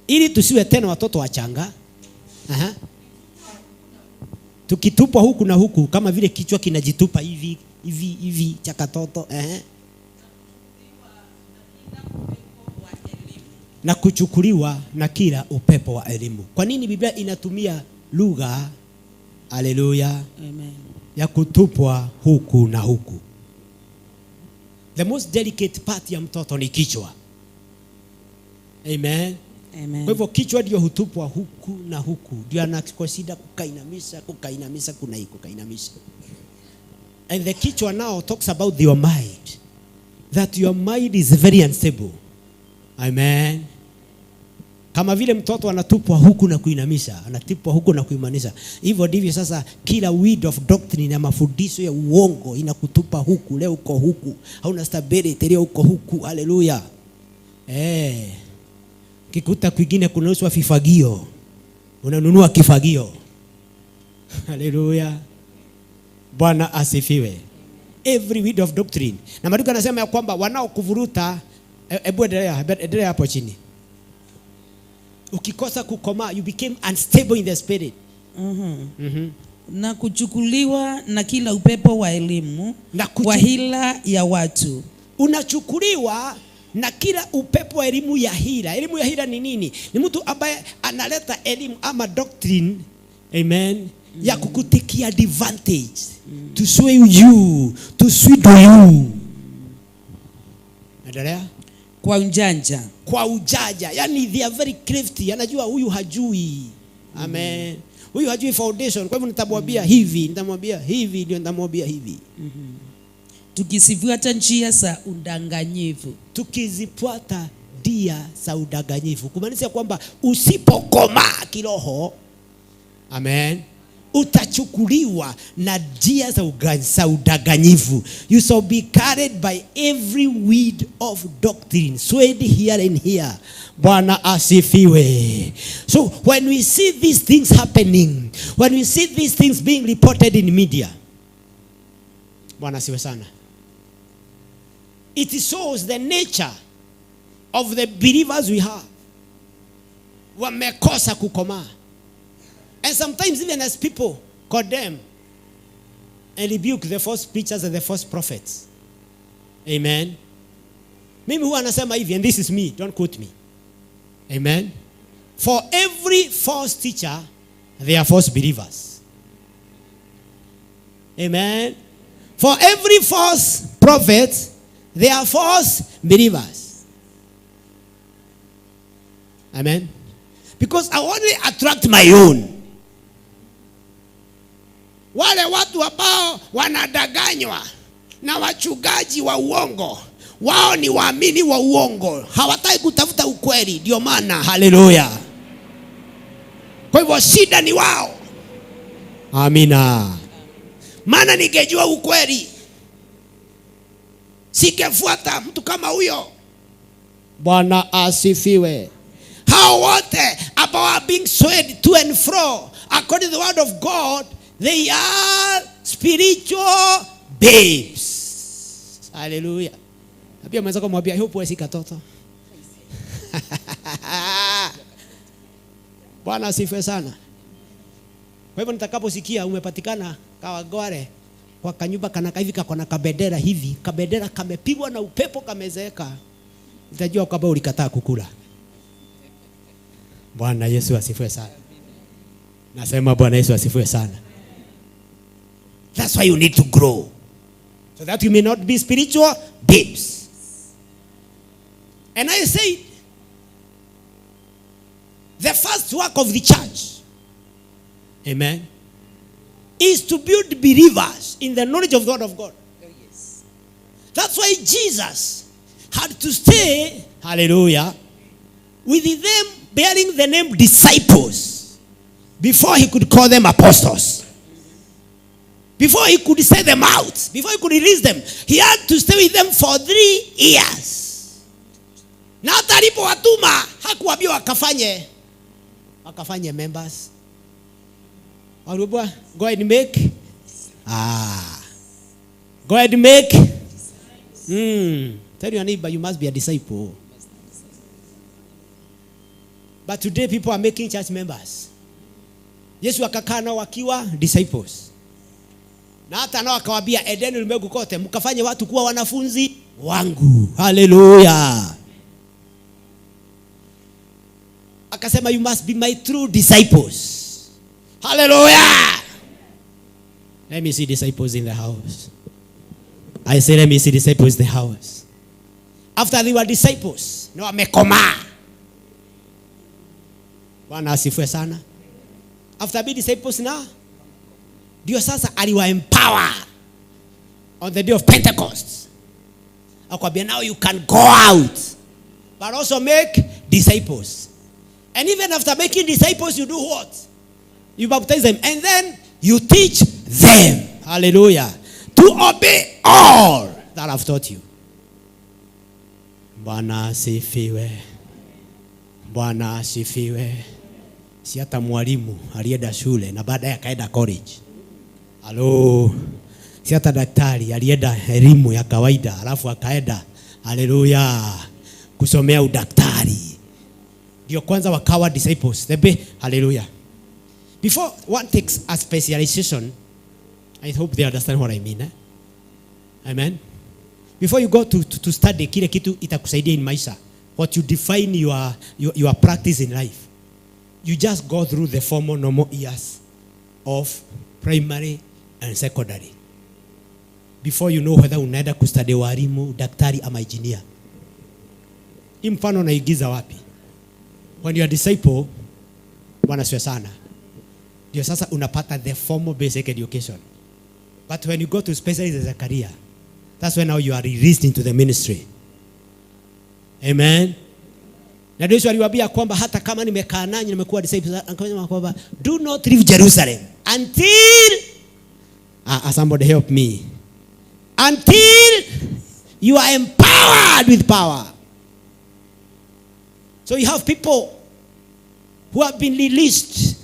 Speaker 5: Ili tusiwe tena watoto wachanga. Tukitupwa huku na huku kama vile kichwa kinajitupa hivi cha katoto. Na kuchukuliwa na kila upepo wa elimu. Kwa nini Biblia inatumia lugha haleluya ya kutupwa huku na huku? The most delicate part ya mtoto ni kichwa. Amen. Kwa hivyo kichwa ndio hutupwa huku na huku. Ndio anakuwa shida kukainamisha kukainamisha. And the kichwa now talks about your mind. That your mind is very unstable. Amen. Kama vile mtoto anatupwa huku na kuinamisha, anatupwa huku na kuimanisha. Hivyo ndivyo sasa kila wind of doctrine na mafundisho ya uongo inakutupa huku, leo uko huku. Hauna stability, leo uko huku. Haleluya. Kikuta kwingine kunauzwa vifagio. Unanunua kifagio. Haleluya. Bwana asifiwe. every wind of doctrine. Na maandiko yanasema ya kwamba wanaokuvuruta, hebu endelea hapo chini. Ukikosa kukomaa, you became unstable in the spirit.
Speaker 7: Na kuchukuliwa na kila upepo wa elimu wa hila ya watu.
Speaker 5: Unachukuliwa na kila upepo wa elimu ya hila. Elimu ya hila ni nini? Ni mtu ambaye analeta elimu ama doctrine, amen, ya kukutikia advantage, to sway you, to swindle you. Endelea.
Speaker 7: Kwa ujanja.
Speaker 5: Kwa ujanja. Yani they are very crafty. Anajua huyu hajui. Amen. Huyu hajui foundation. Kwa hivyo nitamwambia hivi, nitamwambia hivi, ndio nitamwambia hivi.
Speaker 7: Tukisifuata njia za udanganyifu.
Speaker 5: Tukizifuata njia za udanganyifu. Kumaanisha kwamba usipokomaa kiroho, amen, utachukuliwa na njia za udanganyifu. You shall be carried by every wind of doctrine, swayed here and here. Bwana asifiwe. So when we see these things happening, when we see these things being reported in media, Bwana asifiwe sana, it shows the nature of the believers we have. Wamekosa kukomaa. And sometimes even as people condemn and rebuke the false preachers and the false prophets. Amen. Mimi huwa anasema hivi, and this is me, don't quote me. Amen. For every false teacher, there are false believers. Amen. For every false prophet, there are false believers. Amen. Because I only attract my own. Wale watu ambao wanadanganywa na wachungaji wa uongo, wao ni waamini wa uongo, hawataki kutafuta ukweli. Ndio maana, haleluya, kwa hivyo shida ni wao. Amina. Maana ningejua ukweli, singefuata mtu kama huyo. Bwana asifiwe. How wote ambao are being swayed to and fro according to the word of God, they are spiritual babes. Hallelujah. Pia mweza kumwambia hupo wewe si katoto. Bwana asifiwe sana. Kwa hivyo nitakaposikia umepatikana Kawagware kwa kanyumba kana hivi kakona kabendera hivi, kabendera kamepigwa na upepo kamezeeka, nitajua kwamba ulikataa kukula. Bwana Yesu asifiwe sana. Nasema Bwana Yesu asifiwe sana. That's why you need to grow, so that you may not be spiritual babes. And I say, the first work of the church, amen, is to build believers in the knowledge of God of God. Oh, yes. That's why Jesus had to stay, hallelujah, with them bearing the name disciples before he could call them apostles. Before he could send them out, before he could release them, he had to stay with them for 3 years. Na hata alipowatuma hakuwaambia wakafanye members. Aliwaambia go ahead and make. Go ahead and make. Tell your neighbor you must be a disciple. But today people are making church members. Yesu akakaa nao wakiwa disciples. Na hata nao akawaambia edeni ulimwengu kote mkafanye watu kuwa wanafunzi wangu. Hallelujah. Akasema you must be my true disciples. Hallelujah. Let me see disciples in the house. I say let me see disciples in the house. After they were disciples, no wamekoma. Bwana asifiwe sana. After being disciples now, ndio sasa aliwa empower on the day of Pentecost. Akwambia now you can go out but also make disciples. And even after making disciples, you do what? You baptize them and then you teach them, hallelujah, to obey all that I've taught you. Bwana asifiwe. Bwana asifiwe. Si hata mwalimu alienda shule na baadaye akaenda college. Hello. Si hata daktari alienda elimu ya kawaida alafu akaenda haleluya kusomea udaktari. Ndio kwanza wakawa disciples. Haleluya. Before one takes a specialization, I hope they understand what I mean. Amen. Before you go to study kile kitu itakusaidia in maisha, what you define your practice in life, you just go through the formal normal years of primary and secondary before you know whether unaenda kustudy walimu, daktari ama engineer. Hii mfano naigiza wapi? When you are disciple, Bwana sio sana, ndio sasa unapata the formal basic education. But when you go to specialize as a career, that's when now you are released into the ministry. Amen. Na Yesu aliwaambia kwamba hata kama nimekaa nanyi nimekuwa disciple, akasema kwamba do not leave Jerusalem until somebody help me. Until you are empowered with power. So you have people who have been released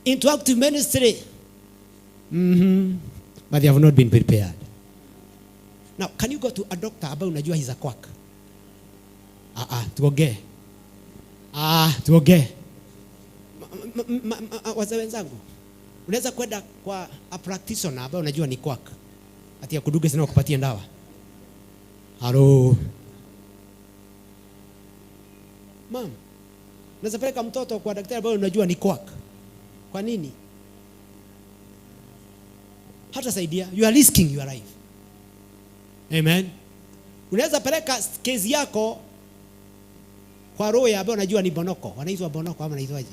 Speaker 5: into active ministry. But they have not been prepared. Now, can you go to a doctor ambaye unajua he's a quack? Tuongee. Wazee wenzangu, unaweza kwenda kwa a practitioner ambaye unajua ni quack, ati ya kuduge sana kupatia dawa. Halo. Mom, unaweza peleka mtoto kwa daktari ambaye unajua ni quack. Kwa nini? Hata saidia, you are risking your life. Amen. Unaweza peleka kesi yako kwa roho ambaye unajua ni bonoko. Wanaitwa bonoko ama wanaitwaje?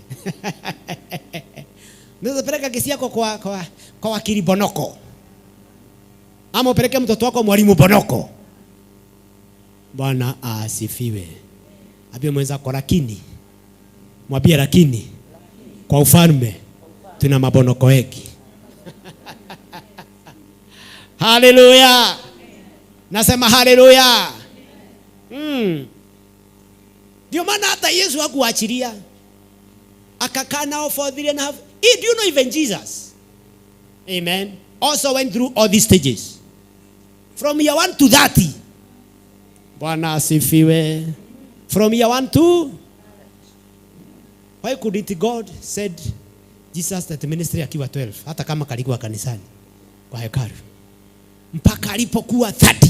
Speaker 5: Unaweza peleka kesi yako kwa wakili bonoko. Ama upeleke mtoto wako mwalimu bonoko. Bwana asifiwe. Abia mwenzako lakini. Mwambie lakini kwa ufalme tuna mabonoko wengi. Hallelujah. Nasema hallelujah. Ndio maana hata Yesu hakuachilia. Akakaa nao for 3.5. Do you know even Jesus? Amen. Also went through all these stages. From year 1 to 30. Bwana asifiwe. From year 1 to. Why couldn't God said Jesus that ministry akiwa 12 hata kama kalikuwa kanisani kwa hekalu mpaka alipokuwa 30.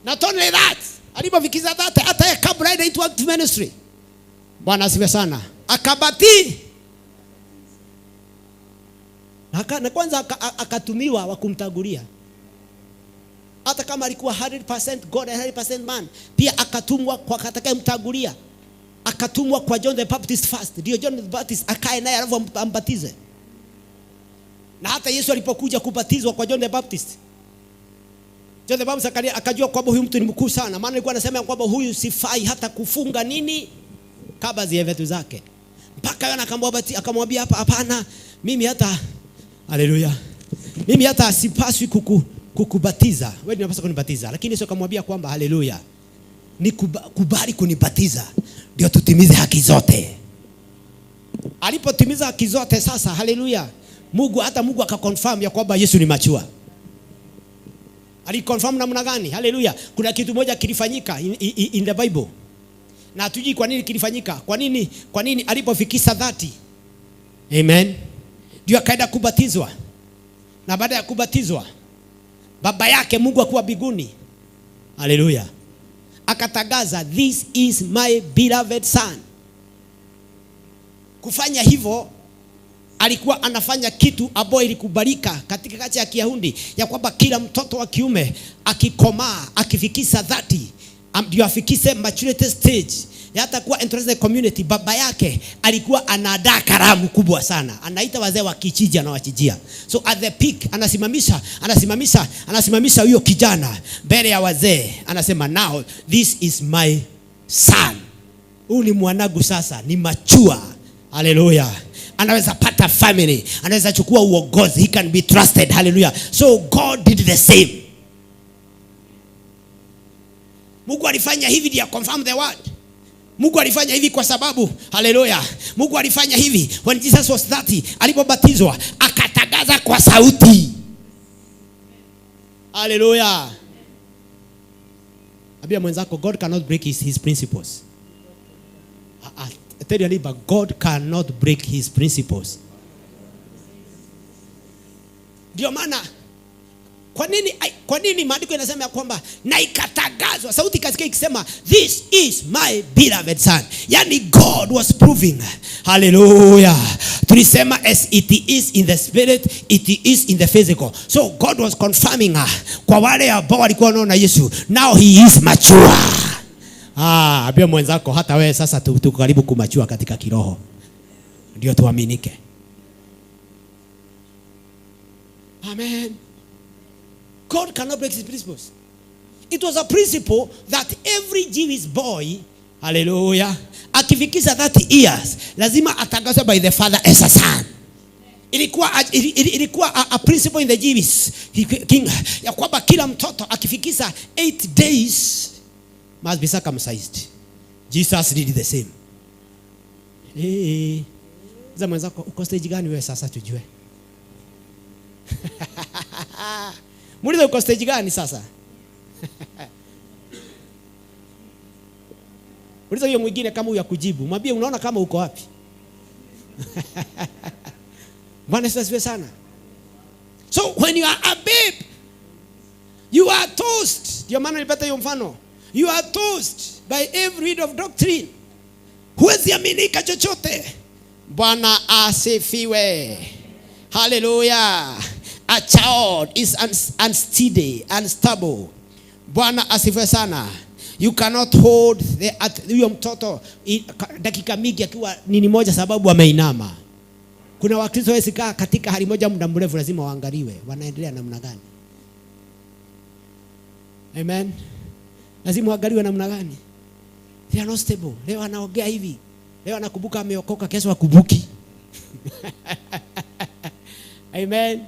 Speaker 5: Not only that, alipofikiza 30 hata kabla ile into active ministry. Bwana asifiwe sana. Akabati. Na kwanza akatumiwa wa kumtagulia. Hata kama alikuwa 100% God and 100% man, pia akatumwa kwa atakayemtagulia. Akatumwa kwa John the Baptist first. Ndio John the Baptist akae naye alafu ambatize. Na hata Yesu alipokuja kubatizwa kwa John the Baptist, John the Baptist akajua kwamba huyu mtu ni mkuu sana. Maana alikuwa anasema kwamba huyu sifai hata kufunga nini kabla ya vitu zake. Mpaka yana akamwambia hapana, mimi hata haleluya. Mimi hata sipaswi kukubatiza. Wewe unapaswa kunibatiza. Lakini Yesu akamwambia kwamba haleluya, nikubali kunibatiza ndio tutimize haki zote. Alipotimiza haki zote sasa haleluya, Mungu akakonfirm ya kwamba Yesu ni mature. Alikonfirm namna gani? Haleluya. Kuna kitu moja kilifanyika in the Bible. Na hatujui kwa nini kilifanyika. Kwa nini alipofikisha 30? Amen. Ndio akaenda kubatizwa. Na baada ya kubatizwa, baba yake Mungu akuwa mbinguni. Haleluya. Akatangaza, this is my beloved son. Kufanya hivyo alikuwa anafanya kitu ambacho ilikubalika katika kati ya Kiyahudi, ya kwamba kila mtoto wa kiume akikomaa akifikisha 30 ndio afikise maturity stage ya hata kuwa interested in the community. Baba yake alikuwa anaandaa karamu kubwa sana, anaita wazee wa kijiji na wachijia. So at the peak anasimamisha huyo kijana mbele ya wazee, anasema now this is my son. Huyu ni mwanangu sasa, ni mature. Hallelujah. Anaweza pata family, anaweza chukua uongozi, he can be trusted. Hallelujah. So God did the same. Mungu alifanya hivi ndio confirm the word. Mungu alifanya hivi kwa sababu hallelujah, Mungu alifanya hivi when Jesus was 30, alipobatizwa akatangaza kwa sauti. Hallelujah. Abia mwenzako, God cannot break his principles. I tell your neighbor, God cannot break his principles. Ndio maana kwa nini maandiko yanasema ya kwamba na ikatangazwa, sauti ikasikia ikisema, this is my beloved son. Yani God was proving. Hallelujah. Tulisema as it is in the spirit, it is in the physical. So God was confirming kwa wale ambao walikuwa wanaona Yesu, now he is mature. Abia mwenzako, hata wewe sasa tuko karibu kumachua katika kiroho. Ndio tuaminike. Amen. God cannot break his principles. It was a principle that every Jewish boy, hallelujah, akifikisha 30 years, lazima atangazwe by the father as a son. Ilikuwa a principle in the Jewish king, ya kwamba kila mtoto akifikisha 8 days must be circumcised. Jesus did the same. Za mwenzako, uko stage gani wewe sasa tujue? Muulize uko stage gani sasa? Muulize huyo mwingine kama huyo kujibu. Mwambie unaona kama uko wapi? Bwana asifiwe sana. So when you are a babe, you are tossed. Ndio maana nilipata hiyo mfano. You are tossed by every wind of doctrine. Huwezi aminika chochote. Bwana asifiwe. Hallelujah. A child is unsteady, unstable. Bwana asifiwe sana. You cannot hold huyo mtoto dakika mingi akiwa nini moja sababu ameinama. Kuna Wakristo wasikaa katika hali moja muda mrefu, lazima waangaliwe wanaendelea namna gani. Amen. Lazima waangaliwe namna gani. They are not stable. Leo anaongea hivi, leo anakumbuka ameokoka, kesho hakumbuki. Amen.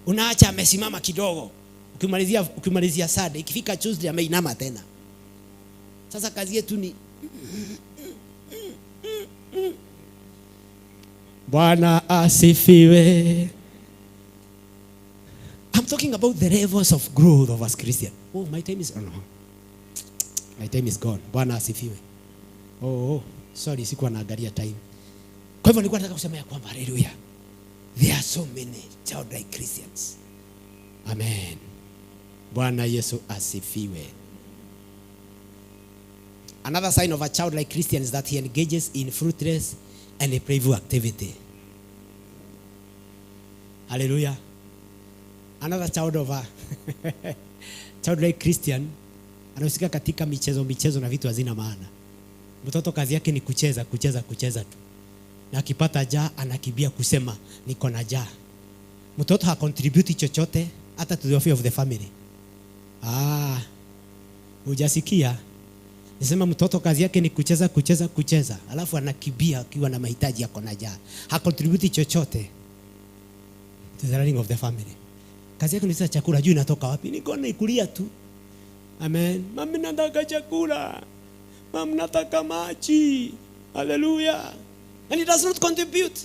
Speaker 5: Unaacha amesimama kidogo, ukimalizia Sunday, ikifika Tuesday ameinama tena. Sasa kazi yetu ni Bwana asifiwe. I'm talking about the levels of growth of us Christian. Oh, my time is my time is gone. Bwana asifiwe. Sorry, sikuwa naangalia time. Kwa hivyo nilikuwa nataka kusema ya kwamba hallelujah, there are so many childlike Christians. Amen. Bwana Yesu asifiwe. Another sign of a childlike Christian is that he engages in fruitless and a playful activity. Hallelujah. Another child of a childlike Christian anahusika katika michezo na vitu hazina maana. Mtoto kazi yake ni kucheza tu. Na akipata njaa anakimbia kusema niko na njaa. Mtoto ha contribute chochote hata to the welfare of the family. Hujasikia? Nisema mtoto kazi yake ni kucheza. Alafu anakimbia akiwa na mahitaji yako na njaa. Ha contribute chochote to the running of the family. Kazi yake ni sasa chakula, juu inatoka wapi? Niko na ikulia tu. Amen. Mama nataka chakula. Mama nataka maji. Hallelujah. And he does not contribute.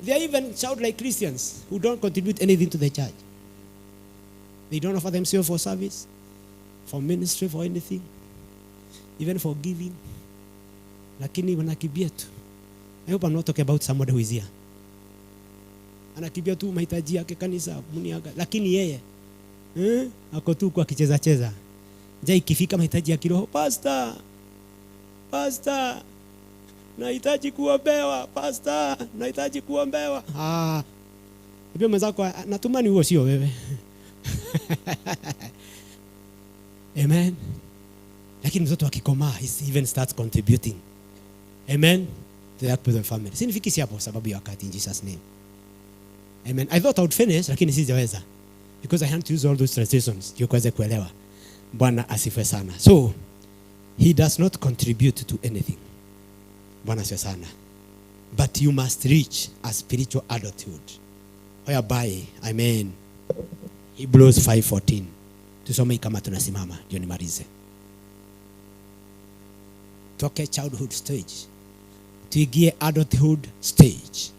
Speaker 5: There are even childlike Christians who don't contribute anything to the church. They don't offer themselves for service, for ministry, for anything, even for giving. Lakini wanakimbia tu. I hope I'm not talking about somebody who is here. Anakimbia tu mahitaji yake kanisa, muniaga. Lakini yeye ako tu kwa kicheza. Njaa ikifika mahitaji ya kiroho, pastor, nahitaji kuombewa, pastor, nahitaji kuombewa. Ndio mwenzako, natumani huo sio wewe. Amen. Lakini mtoto akikomaa, he even starts contributing. Amen. To that person family. Sinifikisi hapo sababu ya wakati, in Jesus name. Amen. I thought I would finish, lakini sijaweza. Because I had to use all those translations. Ndio kuweza kuelewa. Bwana asifiwe sana. So, he does not contribute to anything. Bwana asifiwe sana. But you must reach a spiritual adulthood. Whereby, amen. Hebrews 5:14. Tusome kama tunasimama, ndio nimalize. Toke childhood stage. Tuingie adulthood stage.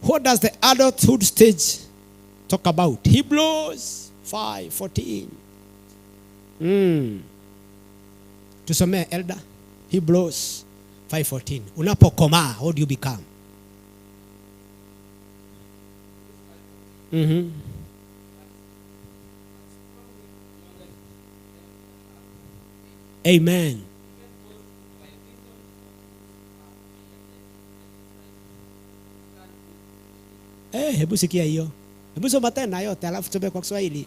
Speaker 5: What does the adulthood stage talk about. Hebrews 5:14. Tusomee elder. Hebrews 5:14. Unapokomaa, how do you become? Amen. Hebu sikia hiyo. Hebu soma tena yote alafu tusome kwa Kiswahili.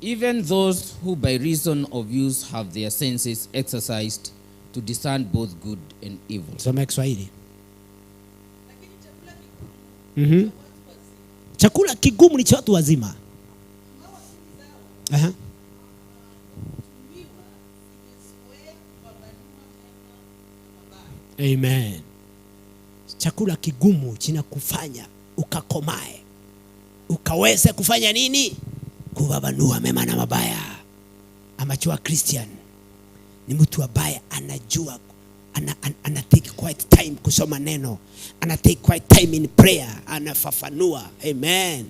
Speaker 6: Even those who by reason of use have their senses exercised to discern both good and evil.
Speaker 5: Soma Kiswahili. Chakula kigumu ni cha watu wazima. Amen. Chakula kigumu kinakufanya ukakomae. Ukaweze kufanya nini? Kubabanua mema na mabaya. Amachua Christian ni mtu ambaye anajua, ana take quite time kusoma neno, ana take quite time in prayer, anafafanua. Amen.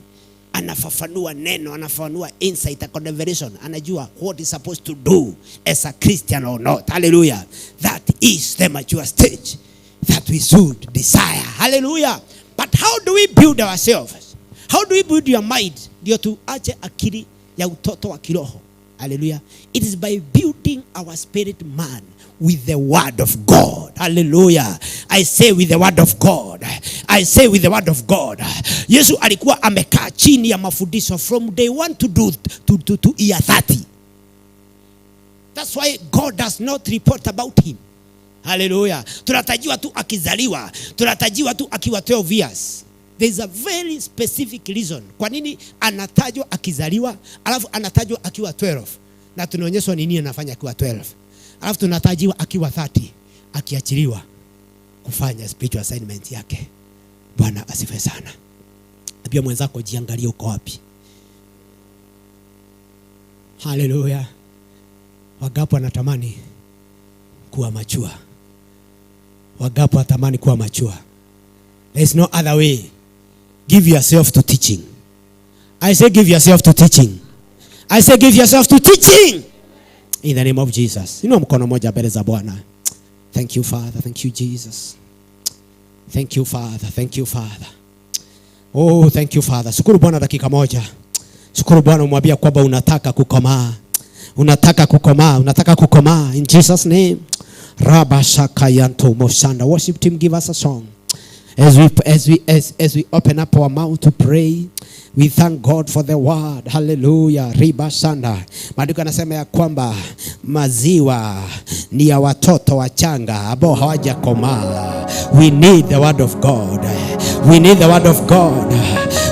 Speaker 5: Anafafanua neno, anafafanua insight, a conversation, anajua what is supposed to do as a Christian or not. Hallelujah. That is the mature stage that we should desire. Hallelujah. But how do we build ourselves? How do we build your mind? Ndio tuache akili ya utoto wa kiroho. Hallelujah. It is by building our spirit man with the word of God. Hallelujah. I say with the word of God. I say with the word of God. Yesu alikuwa amekaa chini ya mafundisho from day 1 to year 30. That's why God does not report about him. Hallelujah. Tunatajiwa tu akizaliwa. Tunatajiwa tu akiwa 12 years. There is a very specific reason. Kwa nini anatajwa akizaliwa, alafu anatajwa akiwa 12? Na tunaonyeshwa nini anafanya akiwa 12. Alafu tunatajiwa akiwa 30, akiachiliwa kufanya spiritual assignment yake. Bwana asifiwe sana. Pia mwenzako jiangalie uko wapi. Hallelujah. Wagapo anatamani kuwa machua. Wagapo anatamani kuwa machua. There is no other way. Give yourself to teaching. I say give yourself to teaching. I say give yourself to teaching. In the name of Jesus. Inua mkono moja mbele za Bwana. Thank you, Father. Thank you, Jesus. Thank you, Father. Thank you, Father. Oh, thank you, Father. Shukuru Bwana dakika moja. Shukuru Bwana, umwambia kwamba unataka kukomaa. Unataka kukomaa. Unataka kukomaa. In Jesus' name. Rabba Shakayanto Moshanda. Worship team, give us a song. As we open up our mouth to pray, we thank God for the word. Hallelujah. Riba Sanda. Maandiko yanasema ya kwamba maziwa ni ya watoto wachanga ambao hawajakomaa. We need the word of God. We need the word of God.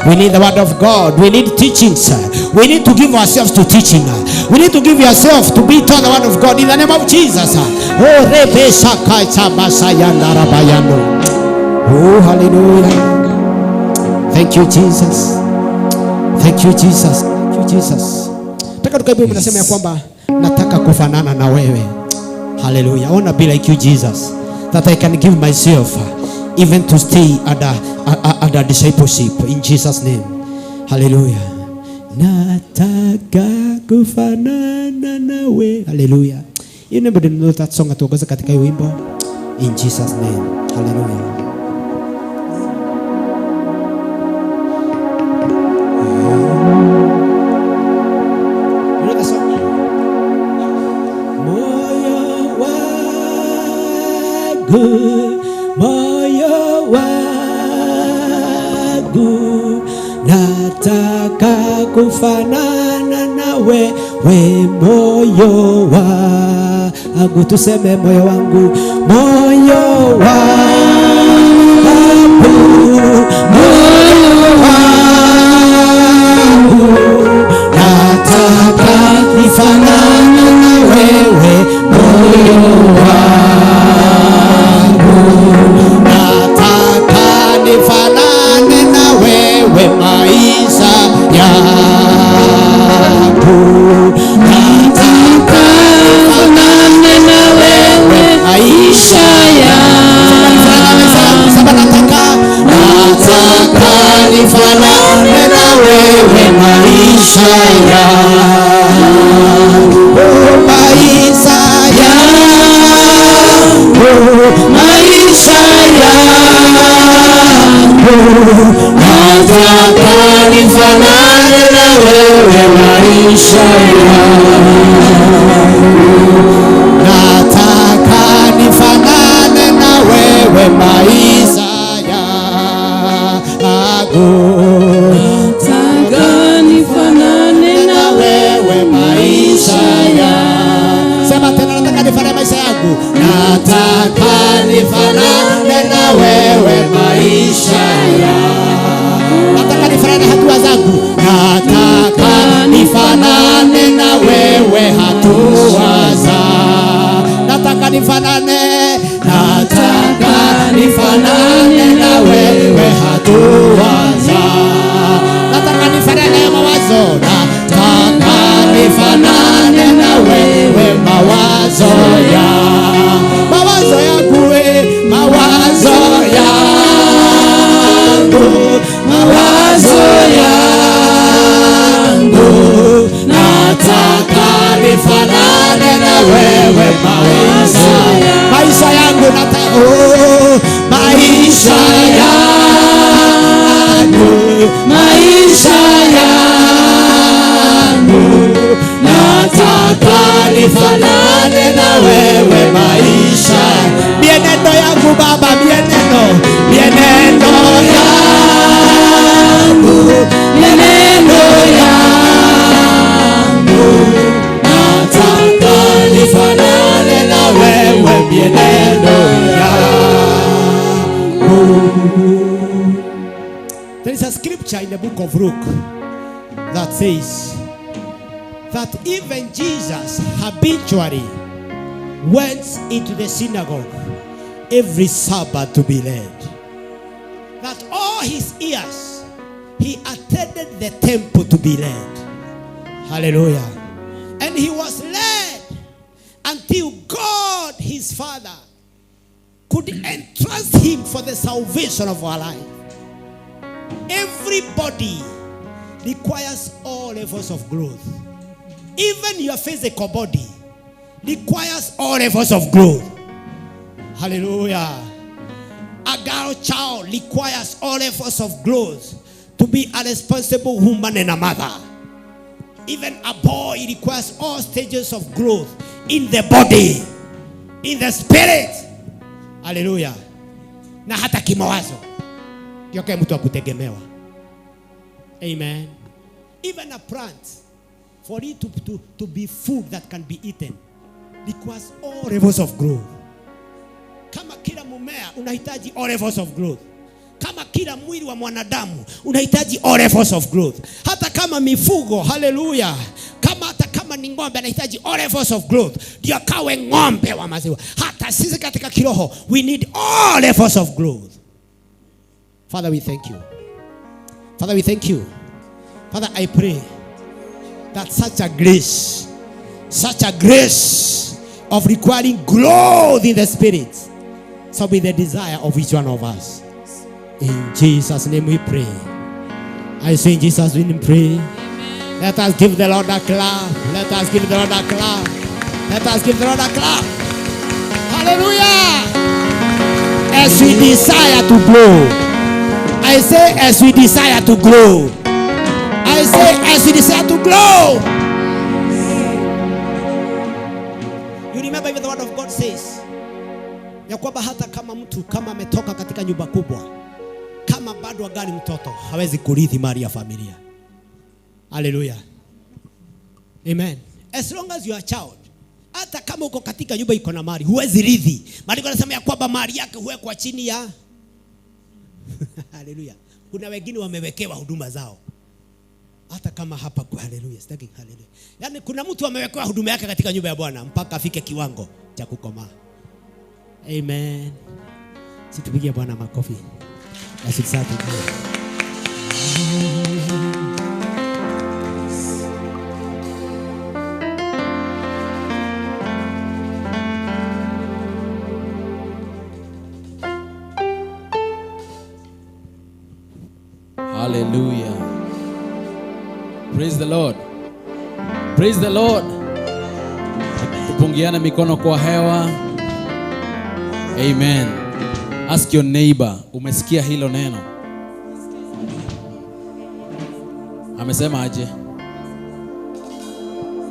Speaker 5: We need the word of God. We need teachings. We need to give ourselves to teaching. We need to give yourself to be taught the word of God in the name of Jesus. Oh, Rebe Sakai Sabasayanda Rabayano. Oh, hallelujah. Thank you, Jesus. Thank you, Jesus. Thank you, Jesus. Taka tukaibu mnasema ya kwamba nataka kufanana na wewe. Hallelujah. I want to be like you, Jesus. That I can give myself even to stay under discipleship in Jesus' name. Hallelujah. Nataka kufanana nawe. Hallelujah. You never know that song atuongoza katika hiyo wimbo. In Jesus' name. Hallelujah. Moyo wangu nataka kufanana nawe, we moyo wangu. Tuseme moyo wangu, moyo wangu, moyo wangu nataka kufanana na wewe, moyo wangu nifanane na wewe maisha yangu. Nataka nifanane na wewe maisha yangu. nifanane na wewe maisha yangu, maisha yangu, maisha yangu, nataka nifanane na wewe maisha yangu, nataka nifanane na wewe maisha yangu, nataka nifanane na wewe maisha yangu. Sema tena, nataka nifanane maisha yangu, nataka nifanane na wewe maisha yangu, nataka nifanane hatua zangu, nataka nifanane na wewe hatua zangu, nataka nifanane, nataka nifanane na wewe hatua zangu, nataka nifanane na mawazo, nataka nifanane na wewe mawazo yangu, mawazo yangu we, mawazo yangu, mawazo yangu, nataka nifanane na wewe maisha yangu, nataka maisha yangu, maisha yangu, nataka nifanane na wewe maisha, mienendo yangu Baba, mienendo yangu, mienendo yangu, nataka nifanane na wewe mienendo yangu. There is a scripture in the book of Luke that says that even Jesus habitually went into the synagogue every Sabbath to be led. That all his years he attended the temple to be led. Hallelujah. And he was led until God his Father could entrust him for the salvation of our life. Everybody requires all levels of growth. Even your physical body requires all levels of growth. Hallelujah. A girl child requires all levels of growth to be a responsible woman and a mother. Even a boy requires all stages of growth in the body, in the spirit. Hallelujah. Na hata kimawazo. Yoke mtu akutegemewa. Amen. Even a plant, for it to be food that can be eaten, requires all levels of growth. Kama kila mmea unahitaji all levels of growth. Kama kila mwili wa mwanadamu unahitaji all levels of growth. Hata kama mifugo, hallelujah, hata kama ni ng'ombe anahitaji all levels of growth ndio kawe ng'ombe wa maziwa. Hata sisi katika kiroho we need all levels of growth. Father, we thank you. Father, we thank you. Father, I pray that such a grace of requiring growth in the spirit shall be the desire of each one of us. In Jesus' name we pray. I say in Jesus' name we pray. Amen. Let us give the Lord a clap. Let us give the Lord a clap. Let us give the Lord a clap. Hallelujah. As we desire to grow. I say as we desire to grow. I say as we desire to grow. You remember even the word of God says ya kwamba hata kama mtu kama ametoka katika nyumba kubwa, kama bado agali mtoto, hawezi kurithi mali ya familia. Hallelujah. Amen. As long as you are a child, hata kama uko katika nyumba iko na mali, huwezi rithi. Maandiko yanasema ya kwamba mali yake huwekwa chini ya hallelujah. Kuna wengine wamewekewa huduma zao. Hata kama hapa kwa hallelujah, sitaki hallelujah. Yaani kuna mtu amewekewa huduma yake katika nyumba ya Bwana mpaka afike kiwango cha kukomaa. Amen. Situpigie Bwana makofi. Asante.
Speaker 6: Hallelujah.
Speaker 8: Hallelujah. Praise the Lord. Praise the Lord. Tupungiana mikono kwa hewa. Amen. Ask your neighbor, umesikia hilo neno? Amesema aje?